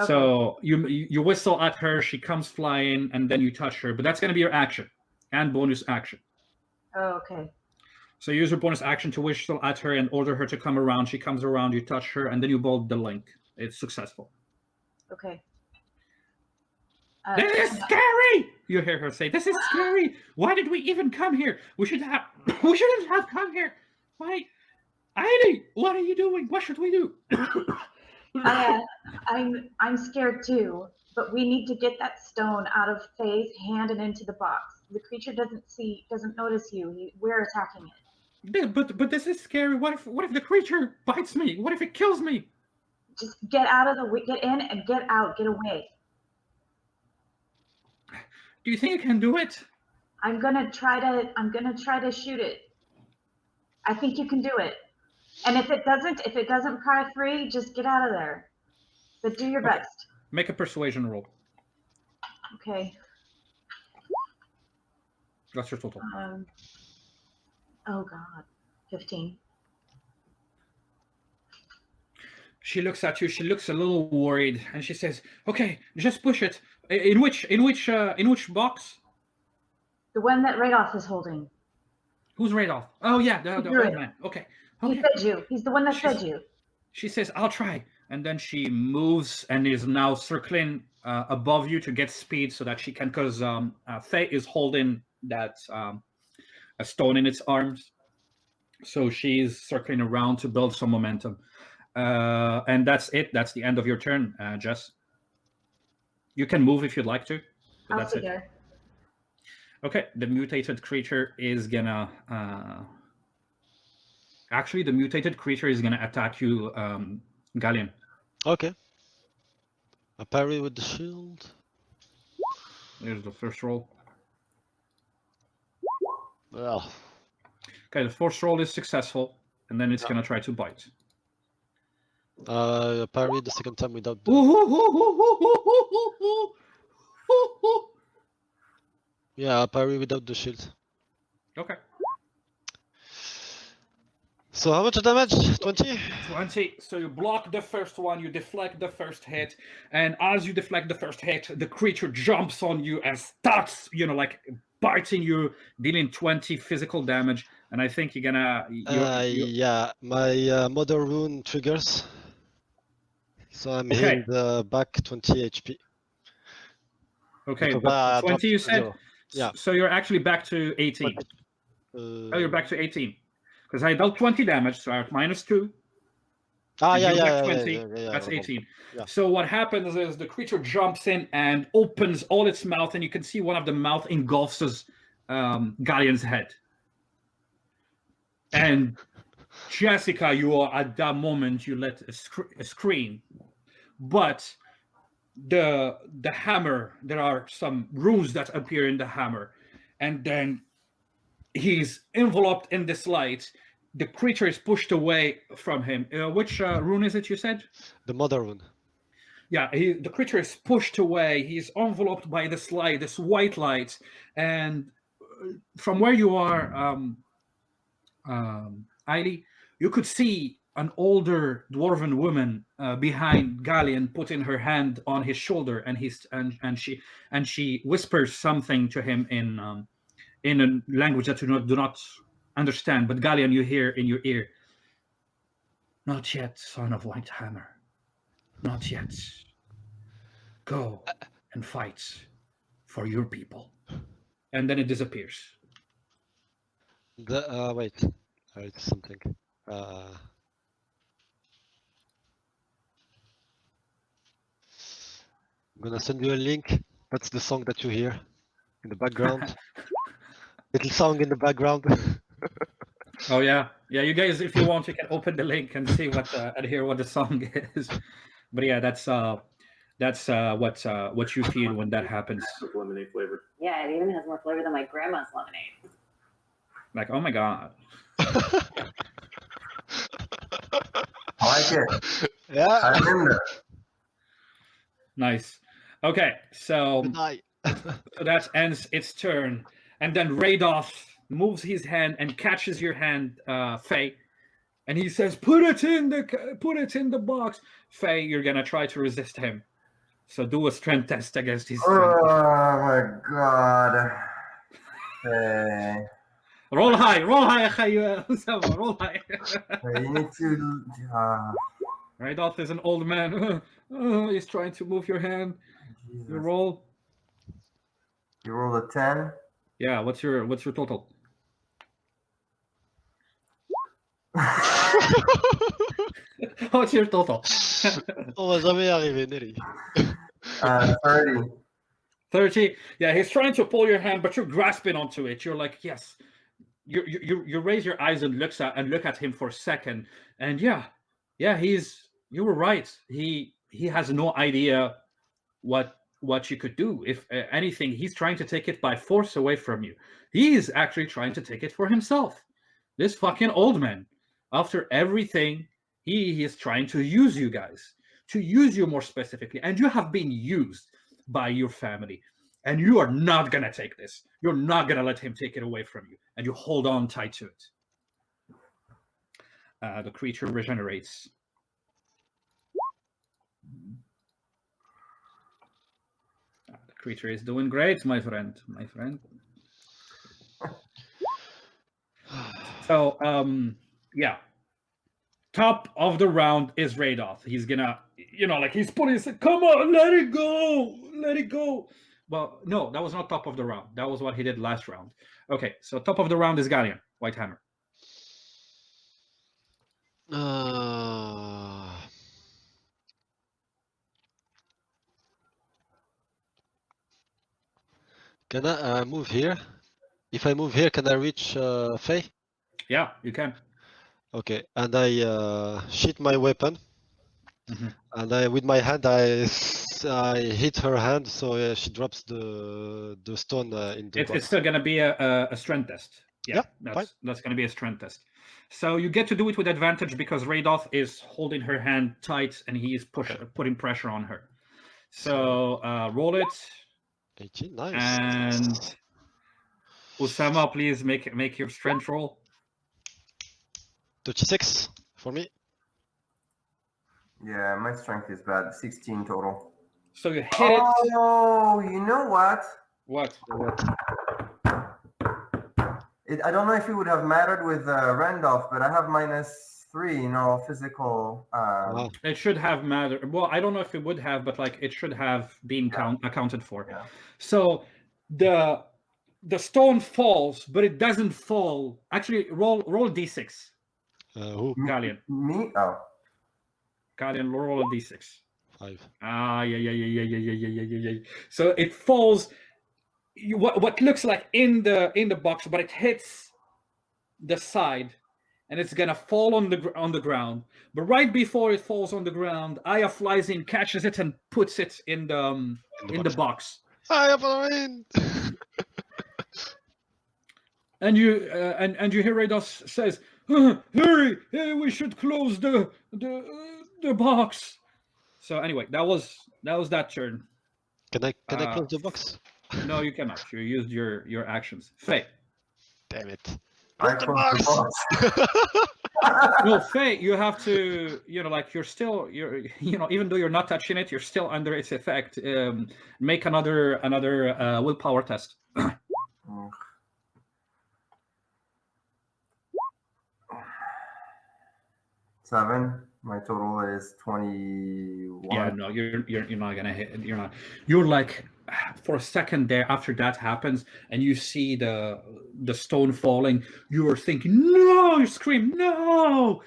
Okay. So you whistle at her, she comes flying, and then you touch her. But that's gonna be your action and bonus action.
Oh, okay.
So use your bonus action to whistle at her and order her to come around. She comes around, you touch her, and then you bolt the link. It's successful.
Okay.
This is scary! You hear her say, "This is scary. Why did we even come here? We shouldn't have come here. Why, Ailey? What are you doing? What should we do?"
I'm scared too, but we need to get that stone out of Faye's hand and into the box. The creature doesn't notice you. We're attacking it.
But this is scary. What if the creature bites me? What if it kills me?
Just get in and get out. Get away.
Do you think you can do it?
I'm gonna try to shoot it. I think you can do it. And if it doesn't pry free, just get out of there. But do your best.
Make a persuasion roll.
Okay.
That's your total.
Oh God, 15.
She looks at you. She looks a little worried, and she says, "Okay, just push it. In which box?"
The one that Radoff is holding.
Who's Radoff? Oh yeah, the old man. Okay.
He fed you. He's the one that fed you.
She says, "I'll try," and then she moves and is now circling above you to get speed so that she can, because Faye is holding that a stone in its arms, so she's circling around to build some momentum. And that's it. That's the end of your turn, Jess. You can move if you'd like to. But
I'll sit there.
Okay, the mutated creature is gonna. Actually, the mutated creature is gonna attack you, Gallian.
Okay. A parry with the shield.
There's the first roll.
Well.
Okay, the first roll is successful, and then it's gonna try to bite.
A parry the second time without the... Yeah, a parry without the shield.
Okay.
So how much damage? 20?
20. So you block the first one, you deflect the first hit, and as you deflect the first hit, the creature jumps on you and starts, like biting you, dealing 20 physical damage. And I think you're gonna...
Yeah, my Mother Rune triggers. So I'm healed back 20 HP.
Okay, but 20 you said?
0. Yeah.
So you're actually back to 18. Oh, you're back to 18. Because I dealt 20 damage, so I'm at -2.
Yeah,
20, that's 18. Yeah. So what happens is the creature jumps in and opens all its mouth, and you can see one of the mouth engulfs Gallian's head. And Jessica, you are at that moment, you let a scream, but the hammer, there are some runes that appear in the hammer, and then he's enveloped in this light. The creature is pushed away from him. Which rune is it you said?
The mother rune.
Yeah, the creature is pushed away. He's enveloped by this light, this white light, and from where you are, Eili, you could see an older dwarven woman behind Gallian, putting her hand on his shoulder, and she whispers something to him in a language that you do not understand. But Gallian, you hear in your ear, "Not yet, son of White Hammer. Not yet. Go and fight for your people." And then it disappears.
Wait, I read something. I'm gonna send you a link. That's the song that you hear in the background. Little song in the background.
Oh yeah, yeah. You guys, if you want, you can open the link and see what and hear what the song is. But yeah, that's what you feel when that happens.
With lemonade flavor.
Yeah, it even has more flavor than my grandma's lemonade.
Like, oh my god.
I like it.
Yeah.
I'm in there.
Nice. Okay, so
Good night.
so that ends its turn, and then Radoff moves his hand and catches your hand, Faye, and he says, put it in the box." Faye, you're gonna try to resist him, so do a strength test against his strength.
Oh my god. Hey,
Roll high, Usama, roll high.
you need to.
Radoff is an old man. He's trying to move your hand.
Jesus.
You roll.
You rolled a 10.
Yeah, what's your total? What's your total?
On va jamais y arriver, Nelly.
30.
30. Yeah, he's trying to pull your hand, but you're grasping onto it. You're like, yes. You raise your eyes and look at him for a second, and yeah, you were right. He has no idea what you could do. If anything, he's trying to take it by force away from you. He is actually trying to take it for himself. This fucking old man, after everything, he is trying to use you guys, to use you more specifically, and you have been used by your family, and you are not gonna take this. You're not gonna let him take it away from you, and you hold on tight to it. The creature regenerates. The creature is doing great, my friend. So, yeah. Top of the round is Radoff. He's gonna, he's putting his, come on, let it go. Well, no, that was not top of the round. That was what he did last round. Okay, so top of the round is Gallian, White Hammer.
Can I move here? If I move here, can I reach Faye?
Yeah, you can.
Okay, and I sheath my weapon, and with my hand I hit her hand, so she drops the stone in the box.
It's still gonna be a strength test. Yeah, that's gonna be a strength test. So you get to do it with advantage because Radoff is holding her hand tight and he is putting pressure on her. So roll it.
18, nice.
And Usama, please make your strength roll.
36 for me.
Yeah, my strength is bad. 16 total.
So you hit it.
Oh, you know what?
What?
I don't know if it would have mattered with Randolph, but I have -3 in all physical.
Wow.
It should have mattered. Well, I don't know if it would have, but it should have been accounted for.
Yeah.
So the stone falls, but it doesn't fall. Actually, roll d6.
Who?
Gallian.
Me? Oh.
Gallian, roll a d6.
5.
Yeah. So it falls. What looks like in the box, but it hits the side, and it's gonna fall on the ground. But right before it falls on the ground, Aya flies in, catches it, and puts it in the box.
I have a win.
And you hear Rados says, "Hurry! We should close the box." So anyway, that was that turn.
Can I close the box?
No, you cannot. You used your actions. Faye.
Damn it.
I
Close the
close the
box.
No, Faye, you have to, like you're even though you're not touching it, you're still under its effect. Make another willpower test.
7. My total is 21.
Yeah, no, you're not gonna hit. You're like, for a second there after that happens, and you see the stone falling. You're thinking, no! You scream, no!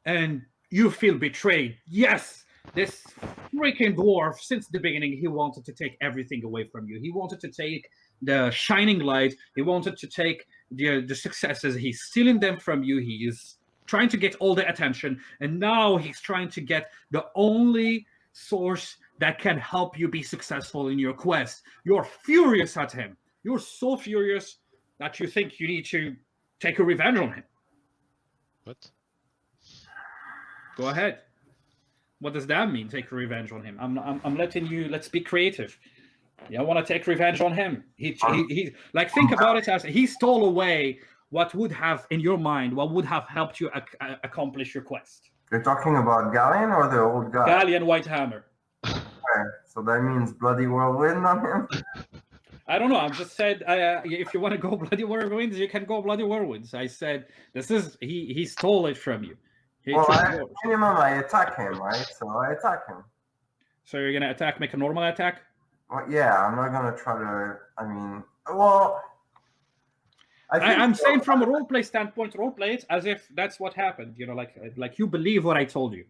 And you feel betrayed. Yes, this freaking dwarf, since the beginning, he wanted to take everything away from you. He wanted to take the shining light. He wanted to take the successes. He's stealing them from you. He is trying to get all the attention, and now he's trying to get the only source that can help you be successful in your quest. You're furious at him. You're so furious that you think you need to take a revenge on him.
What?
Go ahead. What does that mean, take a revenge on him? I'm letting you, let's be creative. I want to take revenge on him. He like, think about it as he stole away what would have, in your mind, what would have helped you accomplish your quest.
You're talking about Galleon or the old guy?
Galleon Whitehammer.
Okay, so that means bloody whirlwind on him?
I don't know. I've just said, if you want to go bloody whirlwinds, you can go bloody whirlwinds. I said, this is, he stole it from you.
Minimum, I attack him, right? So I attack him.
So you're going to attack, make a normal attack?
Well, yeah, I'm not going to try to, well...
I'm saying from a roleplay standpoint, roleplay it as if that's what happened. Like you believe what I told you.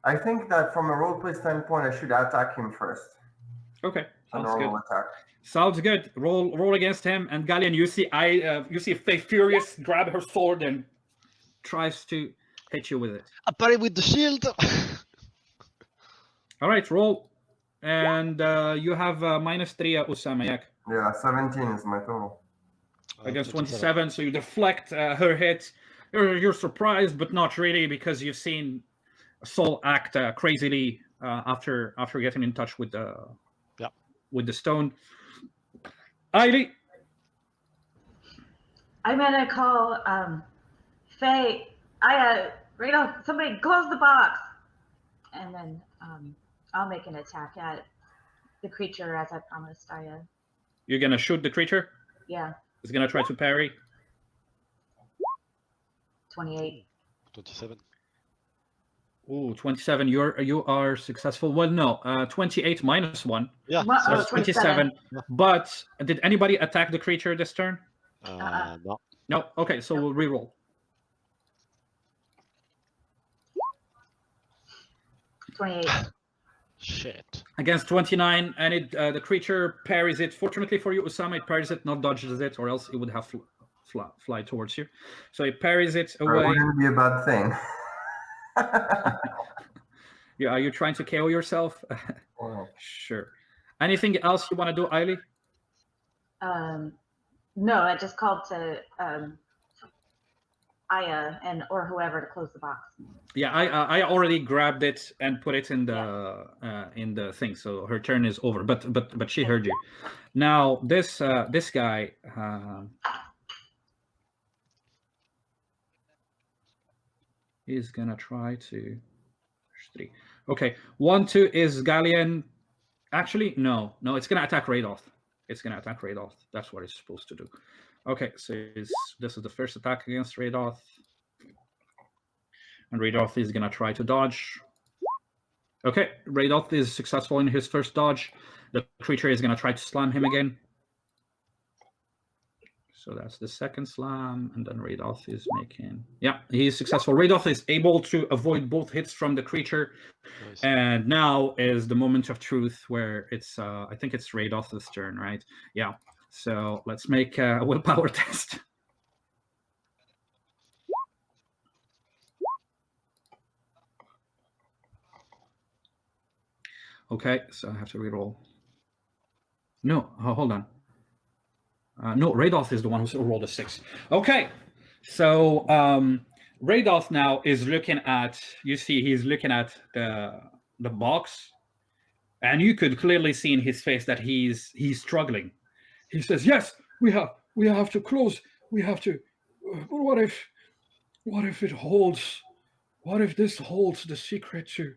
I think that from a roleplay standpoint, I should attack him first.
Okay,
A
sounds
normal
good.
attack.
Sounds good. Roll against him, and Galleon, you see Faye furious grab her sword and tries to hit you with it.
I parry with the shield.
All right, roll, and you have -3 Usama.
Yeah, 17 is my total.
Against 27, so you deflect her hit. You're surprised, but not really, because you've seen Soul act crazily after getting in touch with the stone. Ailey.
I'm gonna call Faye. Somebody close the box, and then I'll make an attack at the creature as I promised.
You're gonna shoot the creature?
Yeah.
It's gonna try to parry.
28.
27.
Ooh, 27. You are successful. Well, no, 28 -1.
Yeah.
So 27. But did anybody attack the creature this turn?
No.
No. Okay, so we'll reroll.
28.
Shit.
Against 29, and the creature parries it. Fortunately for you, Usama, it parries it, not dodges it, or else it would have fly towards you. So it parries it away.
It wouldn't be a bad thing.
Yeah, are you trying to KO yourself?
Wow.
Sure. Anything else you want to do, Ailey?
No, I just called to Aya or whoever to close the box.
Yeah, I already grabbed it and put it in the thing, so her turn is over. But she heard you. Now this guy. Is gonna try to. 3. Okay, 1, 2 is Galleon. Actually, no, it's gonna attack Radoth. That's what it's supposed to do. Okay, so this is the first attack against Radoth. And Radoth is gonna try to dodge. Okay, Radoth is successful in his first dodge. The creature is gonna try to slam him again. So that's the second slam, and then Radoth is making... Yeah, he's successful. Radoth is able to avoid both hits from the creature. Nice. And now is the moment of truth where it's, I think it's Radoth's turn, right? Yeah. So let's make a willpower test. Okay, so I have to reroll. No, hold on. No, Radolf is the one who rolled a 6. Okay, so Radolf now is looking at. You see, he's looking at the box, and you could clearly see in his face that he's struggling. He says, "Yes, we have to close. We have to. But what if it holds? What if this holds the secret to?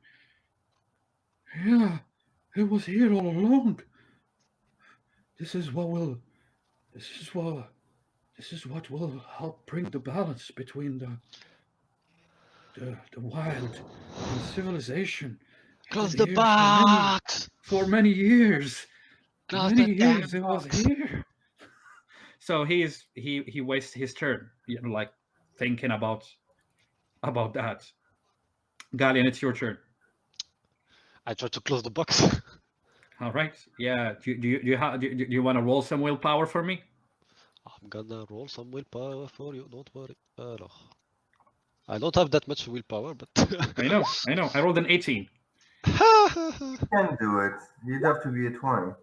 Yeah, it was here all along. This is what will. This is what. This is what will help bring the balance between the wild and civilization. It
Close
was
the
here
box.
for many years.
Close
Many
the damn
years it was
box.
here. So he wastes his turn, like thinking about that. Galleon, it's your turn.
I try to close the box.
All right. Yeah. Do you want to roll some willpower for me?
I'm gonna roll some willpower for you. Don't worry. Alors. I don't have that much willpower, but
I know. I rolled an 18.
You can do it. You'd have to be a 20.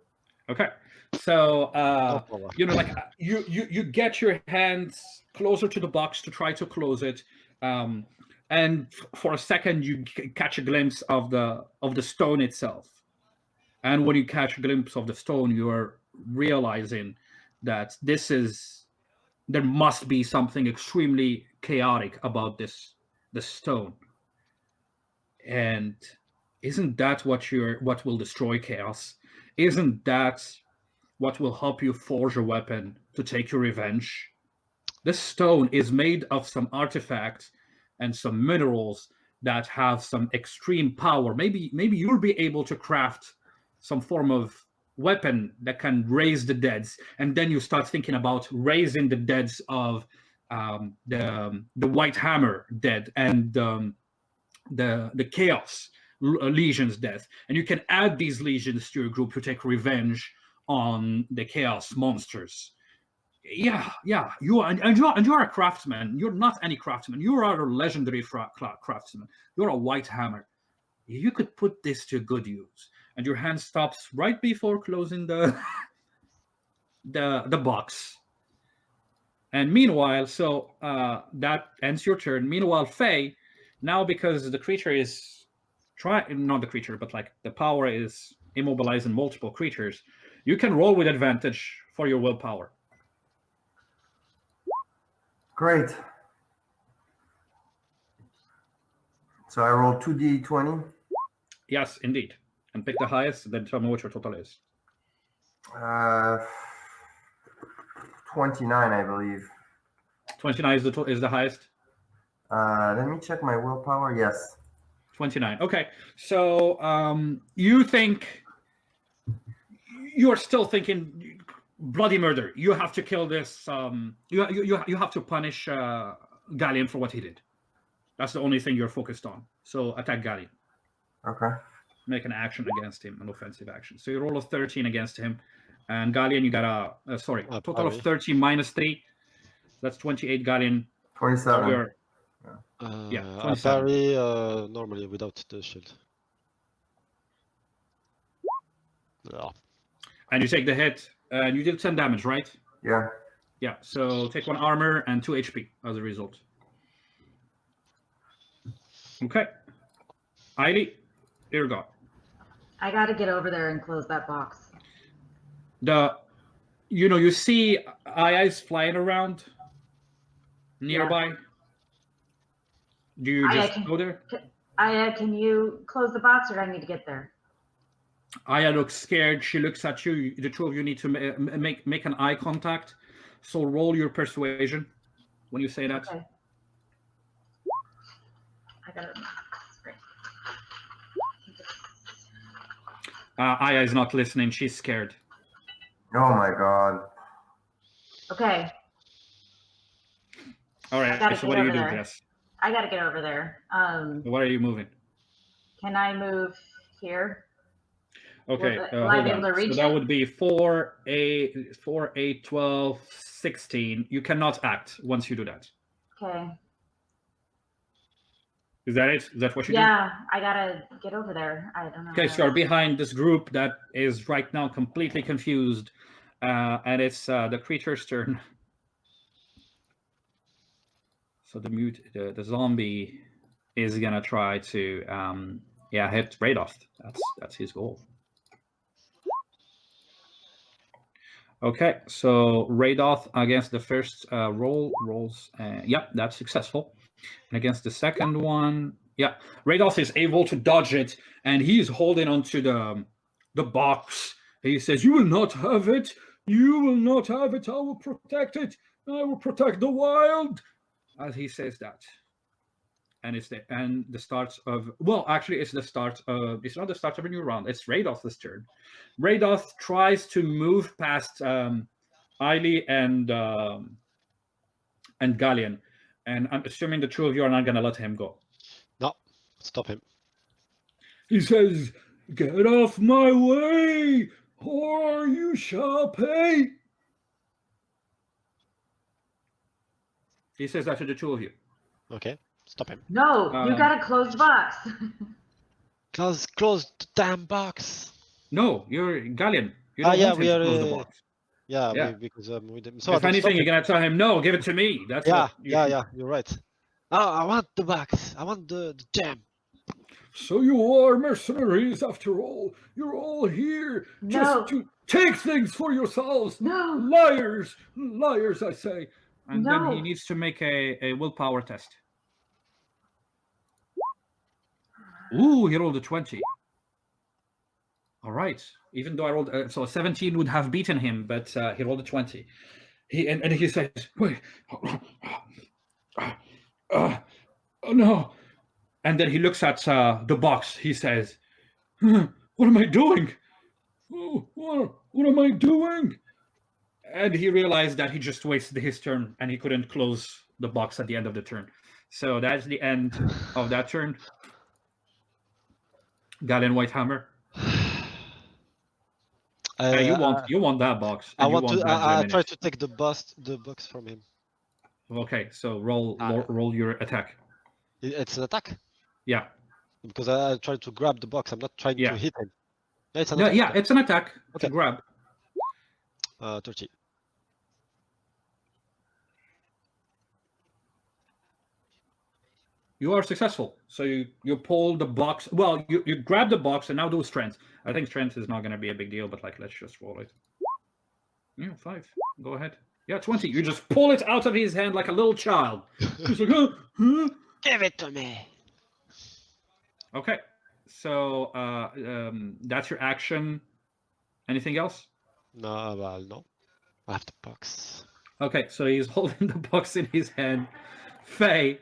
Okay. So
no power.
like you get your hands closer to the box to try to close it, and for a second you catch a glimpse of the stone itself. And when you catch a glimpse of the stone, you are realizing that there must be something extremely chaotic about this stone. And isn't that what will destroy chaos? Isn't that what will help you forge a weapon to take your revenge? This stone is made of some artifacts and some minerals that have some extreme power. Maybe you'll be able to craft some form of weapon that can raise the deads, and then you start thinking about raising the deads of the White Hammer dead and the Chaos Legion's death, and you can add these legions to your group to take revenge on the Chaos monsters. Yeah, you are, and you are a craftsman. You're not any craftsman. You are a legendary craftsman. You're a White Hammer. You could put this to good use. And your hand stops right before closing the the box. And meanwhile, so that ends your turn. Meanwhile, Faye, now because the creature is not the creature, but like the power is immobilizing multiple creatures, you can roll with advantage for your willpower.
Great. So I rolled 2d20.
Yes, indeed. And pick the highest, then tell me what your total is.
29, I believe.
29 is the highest.
Let me check my willpower. Yes.
29. Okay. So you think you're still thinking bloody murder. You have to kill this. You have to punish Galleon for what he did. That's the only thing you're focused on. So attack Galleon.
Okay.
Make an action against him, an offensive action. So you roll a 13 against him, and Galleon, you got a total of 13 minus 3. That's 28. Galleon.
27.
Yeah,
I
27.
parry normally without the shield. Yeah.
And you take the hit, and you did 10 damage, right?
Yeah.
Yeah. So take 1 armor and 2 HP as a result. Okay. Heidi, here we go.
I got to get over there and close that box.
You see eyes flying around nearby. Yeah. Do you just go there?
Aya, can you close the box, or do I need to get there?
Aya looks scared. She looks at you. The two of you need to make an eye contact. So roll your persuasion when you say that.
Okay. I got it. Great.
Aya is not listening. She's scared.
Oh my god.
Okay.
All right. So what do you do, Jess?
I gotta get over there.
What are you moving?
Can I move here?
Okay.
Will I be able to reach
so that would be 4, 8, 12, 16. You cannot act once you do that.
Okay.
Is that it? Is that what you do?
Yeah, I gotta get over there. I don't know.
Okay, so you're behind this group that is right now completely confused, and it's the creature's turn. So the zombie is gonna try to hit Radoth. That's his goal. Okay, so Radoth against the first rolls. Yep, that's successful. And against the second one, yeah, Radoth is able to dodge it, and he's holding onto the box. He says, "You will not have it. You will not have it. I will protect it. I will protect the wild." As he says that, and it's the start of, well, actually, it's the start of, it's not the start of a new round. It's Radoth's turn. Radoth tries to move past Eiley and Galleon, and I'm assuming the two of you are not going to let him go.
No, stop him.
He says, "Get off my way, or you shall pay." He says that to the two of you.
Okay, stop him.
No, you gotta close the box.
Close the damn box.
No, you're Galleon. You don't want him to close the box.
Yeah. Because with him. So
if anything, you're gonna tell him, "No, give it to me." That's
yeah. You're right. Oh, I want the box. I want the jam.
So you are mercenaries after all. You're all here just to take things for yourselves.
No.
Liars, liars, I say. And
No.
then he needs to make a willpower test. Ooh, he rolled a 20. All right. Even though I rolled, so 17 would have beaten him, but he rolled a 20. And he says, "Wait, oh no." And then he looks at the box. He says, "What am I doing? Oh, what am I doing?" And he realized that he just wasted his turn and he couldn't close the box at the end of the turn. So that's the end of that turn. Galleon Whitehammer. You want that box.
I want to. I try to take the box from him.
Okay, so roll your attack.
It's an attack.
Yeah.
Because I try to grab the box. I'm not trying to hit him.
Yeah, it's an attack. Yeah, it's an attack. Okay. To grab.
30.
You are successful. So you pull the box. Well, you grab the box and now do strength. I think strength is not going to be a big deal, but let's just roll it. Yeah, 5. Go ahead. Yeah, 20. You just pull it out of his hand like a little child. He's like, huh?
Give it to me.
Okay. So that's your action. Anything else?
No, well, no. I have the box.
Okay, so he's holding the box in his hand. Faye,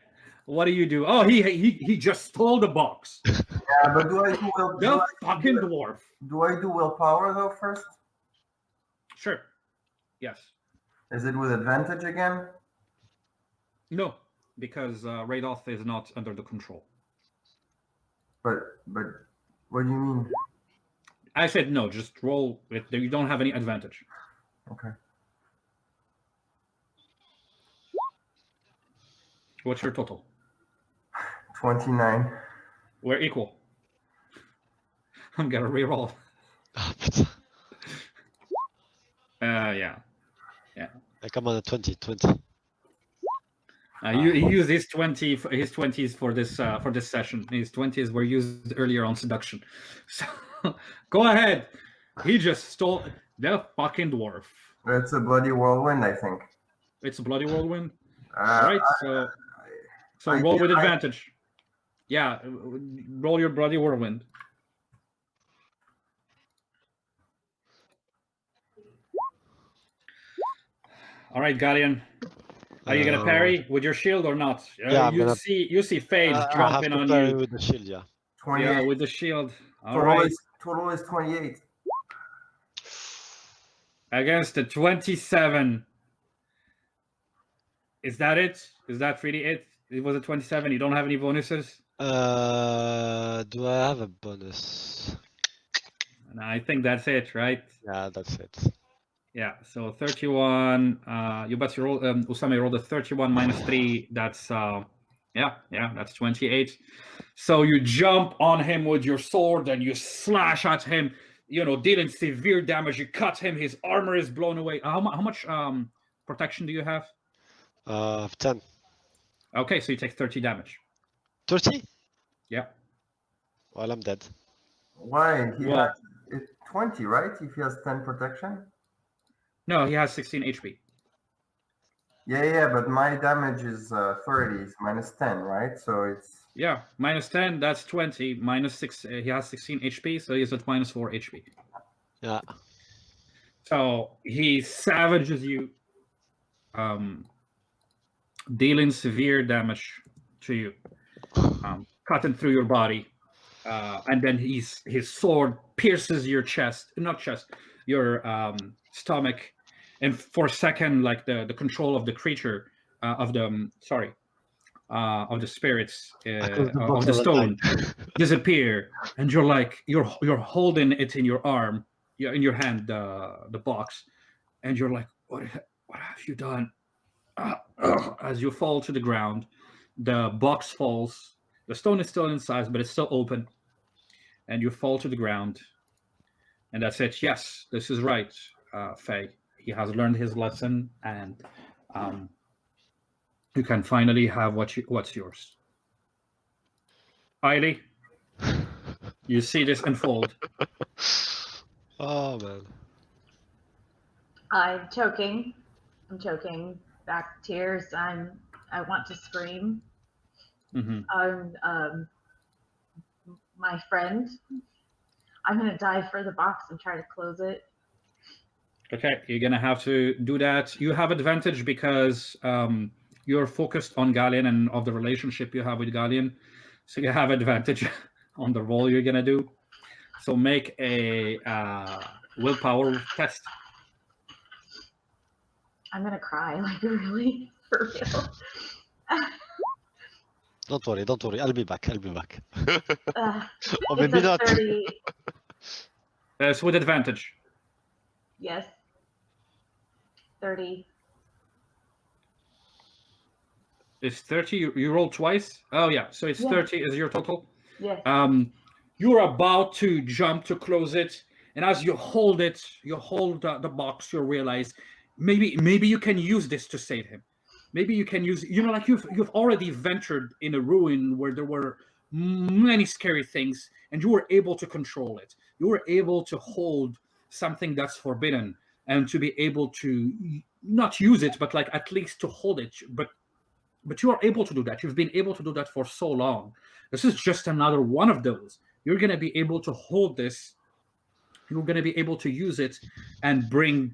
what do you do? Oh, he just stole the box.
Yeah, but do I do
fucking dwarf.
Do I do willpower though first?
Sure. Yes.
Is it with advantage again?
No, because Radoth is not under the control.
But what do you mean?
I said no. Just roll it. You don't have any advantage.
Okay.
What's your total?
29.
We're equal. I'm gonna reroll. Yeah.
I come on a 20.
You use his 20s for this session. His 20s were used earlier on seduction. So go ahead. He just stole the fucking dwarf.
It's a bloody whirlwind, I think.
It's a bloody whirlwind. Right. So roll with advantage. Yeah, roll your bloody whirlwind. All right, Galleon. Are you gonna parry with your shield or not?
Yeah,
you see Fade jumping on you
with the shield. Yeah.
28.
Yeah, with the shield. All right.
Total is 28.
Against the 27. Is that it? Is that really it? It was a 27. You don't have any bonuses?
Do I have a bonus?
No, I think that's it, right?
Yeah, that's it.
Yeah, so 31. You rolled, Usame rolled a 31 minus 3. That's Yeah, that's 28. So you jump on him with your sword and you slash at him, dealing severe damage. You cut him, his armor is blown away. How much protection do you have?
10.
Okay, so you take 30 damage.
30?
Yeah.
Well, I'm dead.
Why? He
Well,
has 20, right? If he has 10 protection?
no, he has 16 HP.
Yeah, but my damage is 30, it's minus 10, right? So it's...
Yeah, minus 10, that's 20. Minus 6, he has 16 HP, so he's at minus 4 HP.
Yeah.
So he savages you, dealing severe damage to you, cutting through your body. And then his sword pierces your your stomach, and for a second, like the control of the creature, of the spirits,
Because the
of
box
the
are
stone
aligned.
disappear, and you're like you're holding it in your arm, in your hand, the box, and you're like, what have you done? As you fall to the ground, the box falls. The stone is still inside, but it's still open, and you fall to the ground. And that's it. Yes, this is right, Faye. He has learned his lesson, and you can finally have what's yours. Eiley, you see this unfold.
Oh, man.
I'm choking. Back tears. I want to scream.
Mm-hmm.
My friend. I'm gonna dive for the box and try to close it.
Okay, you're gonna have to do that. You have advantage because you're focused on Gallian and of the relationship you have with Gallian, so you have advantage on the roll you're gonna do. So make a willpower test.
I'm gonna cry, like really, for real.
Don't worry. I'll be back. Or
It's
maybe
a
not.
30.
It's with advantage.
Yes. 30.
It's 30. You rolled twice. Oh yeah, so it's
Yeah.
30 is your total.
Yes.
You're about to jump to close it, and as you hold it, you hold the box. You realize maybe you can use this to save him. Maybe you can use, like you've already ventured in a ruin where there were many scary things, and you were able to control it. You were able to hold something that's forbidden, and to be able to not use it, but like at least to hold it. But you are able to do that. You've been able to do that for so long. This is just another one of those. You're going to be able to hold this. You're going to be able to use it and bring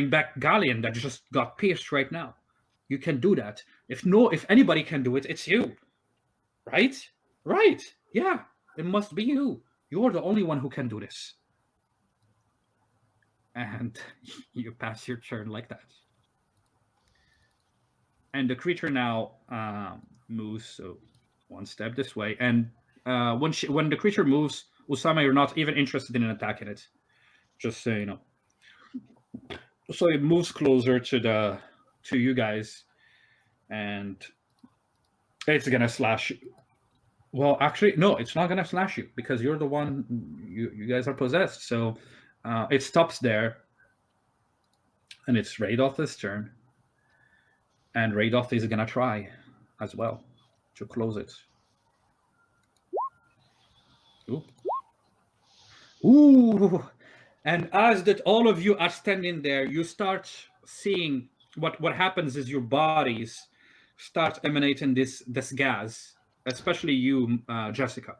back Gallian that just got pierced right now. You can do that. If anybody can do it, it's you. Right? Yeah, it must be you. You're the only one who can do this. And you pass your turn like that. And the creature now moves so one step this way. And when the creature moves, Usama, you're not even interested in attacking it. Just so you know. So it moves closer to you guys, and it's gonna slash you. Well, actually, no, it's not gonna slash you because you're the one. You guys are possessed, so it stops there, and it's Radoth's turn. And Radoth is gonna try as well to close it. Ooh. And as that all of you are standing there, you start seeing what happens is your bodies start emanating this gas, especially you, Jessica.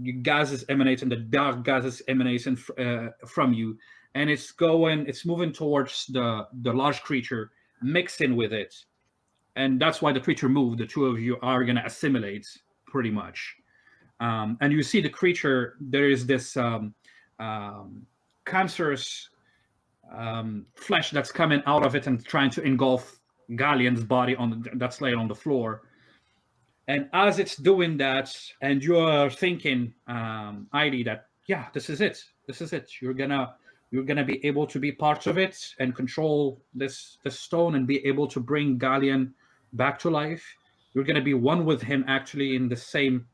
Your gases emanating, the dark gases emanating from you, and it's moving towards the large creature, mixing with it, and that's why the creature moved. The two of you are gonna assimilate pretty much. And you see the creature. There is this cancerous flesh that's coming out of it and trying to engulf Gallian's body that's laying on the floor. And as it's doing that, and you're thinking, Heidi, that yeah, this is it. You're gonna be able to be part of it and control this stone and be able to bring Gallian back to life. You're going to be one with him, actually, in the same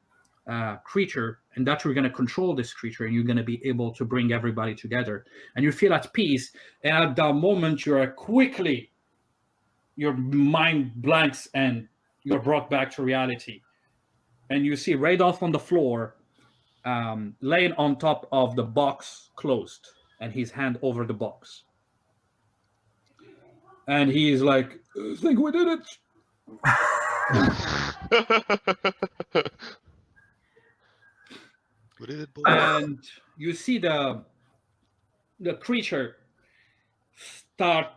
creature, and that you're going to control this creature, and you're going to be able to bring everybody together, and you feel at peace. And at that moment, your mind blanks and you're brought back to reality, and you see Radolf on the floor, laying on top of the box closed, and his hand over the box, and he's like, "I think we did it."
What is it, boy?
And you see the creature start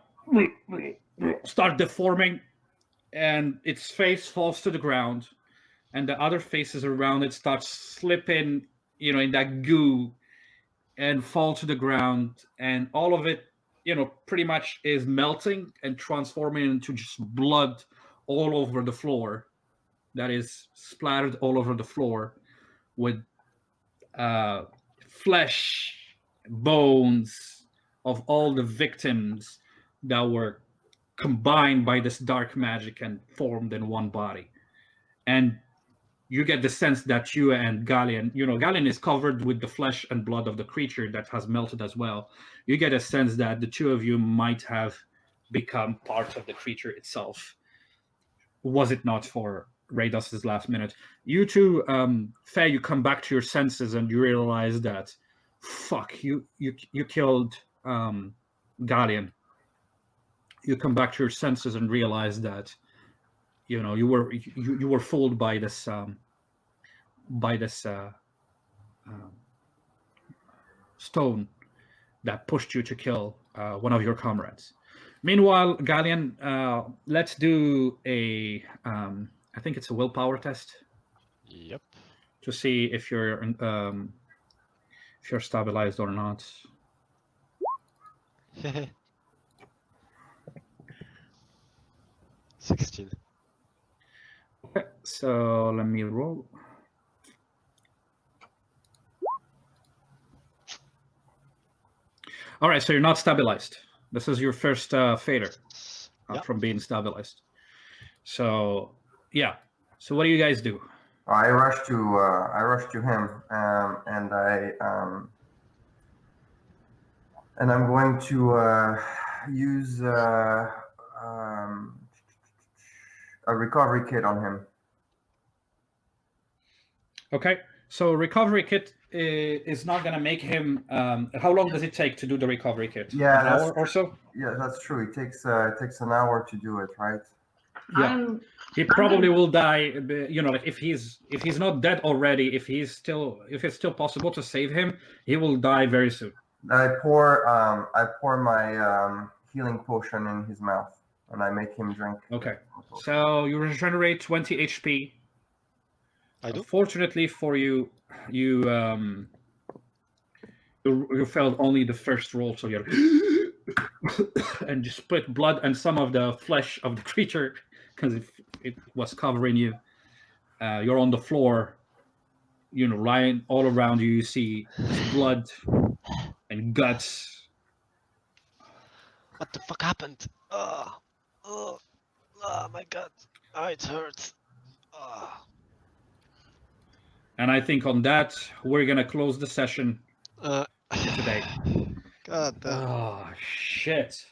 deforming, and its face falls to the ground, and the other faces around it start slipping, in that goo, and fall to the ground, and all of it, pretty much is melting and transforming into just blood all over the floor, that is splattered all over the floor, with flesh, bones of all the victims that were combined by this dark magic and formed in one body. And you get the sense that you and Gallian, Gallian is covered with the flesh and blood of the creature that has melted as well. You get a sense that the two of you might have become part of the creature itself, was it not for Rados's last minute. You two, Faye, you come back to your senses and you realize that, fuck, you killed Gallian. You come back to your senses and realize that, you were fooled by this stone that pushed you to kill one of your comrades. Meanwhile, Gallian, let's do I think it's a willpower test
Yep.
to see if you're stabilized or not.
16.
Okay, so let me roll. All right, so you're not stabilized. This is your first failure from being stabilized. So yeah. So what do you guys do?
I rush to him, and I'm going to use a recovery kit on him.
Okay, so recovery kit is not going to make him. How long does it take to do the recovery kit?
Yeah,
an hour or so.
Yeah, that's true. It takes an hour to do it, right?
Yeah, he probably will die. Like if he's not dead already, if it's still possible to save him, he will die very soon.
I pour my healing potion in his mouth, and I make him drink.
Okay, so you regenerate 20 HP.
I do.
Fortunately for you, you failed only the first roll, so you're and you split blood and some of the flesh of the creature because it was covering you. You're on the floor, lying all around you. You see blood and guts.
What the fuck happened? Oh my god. It hurts.
And I think on that, we're gonna close the session today.
God damn.
Oh shit.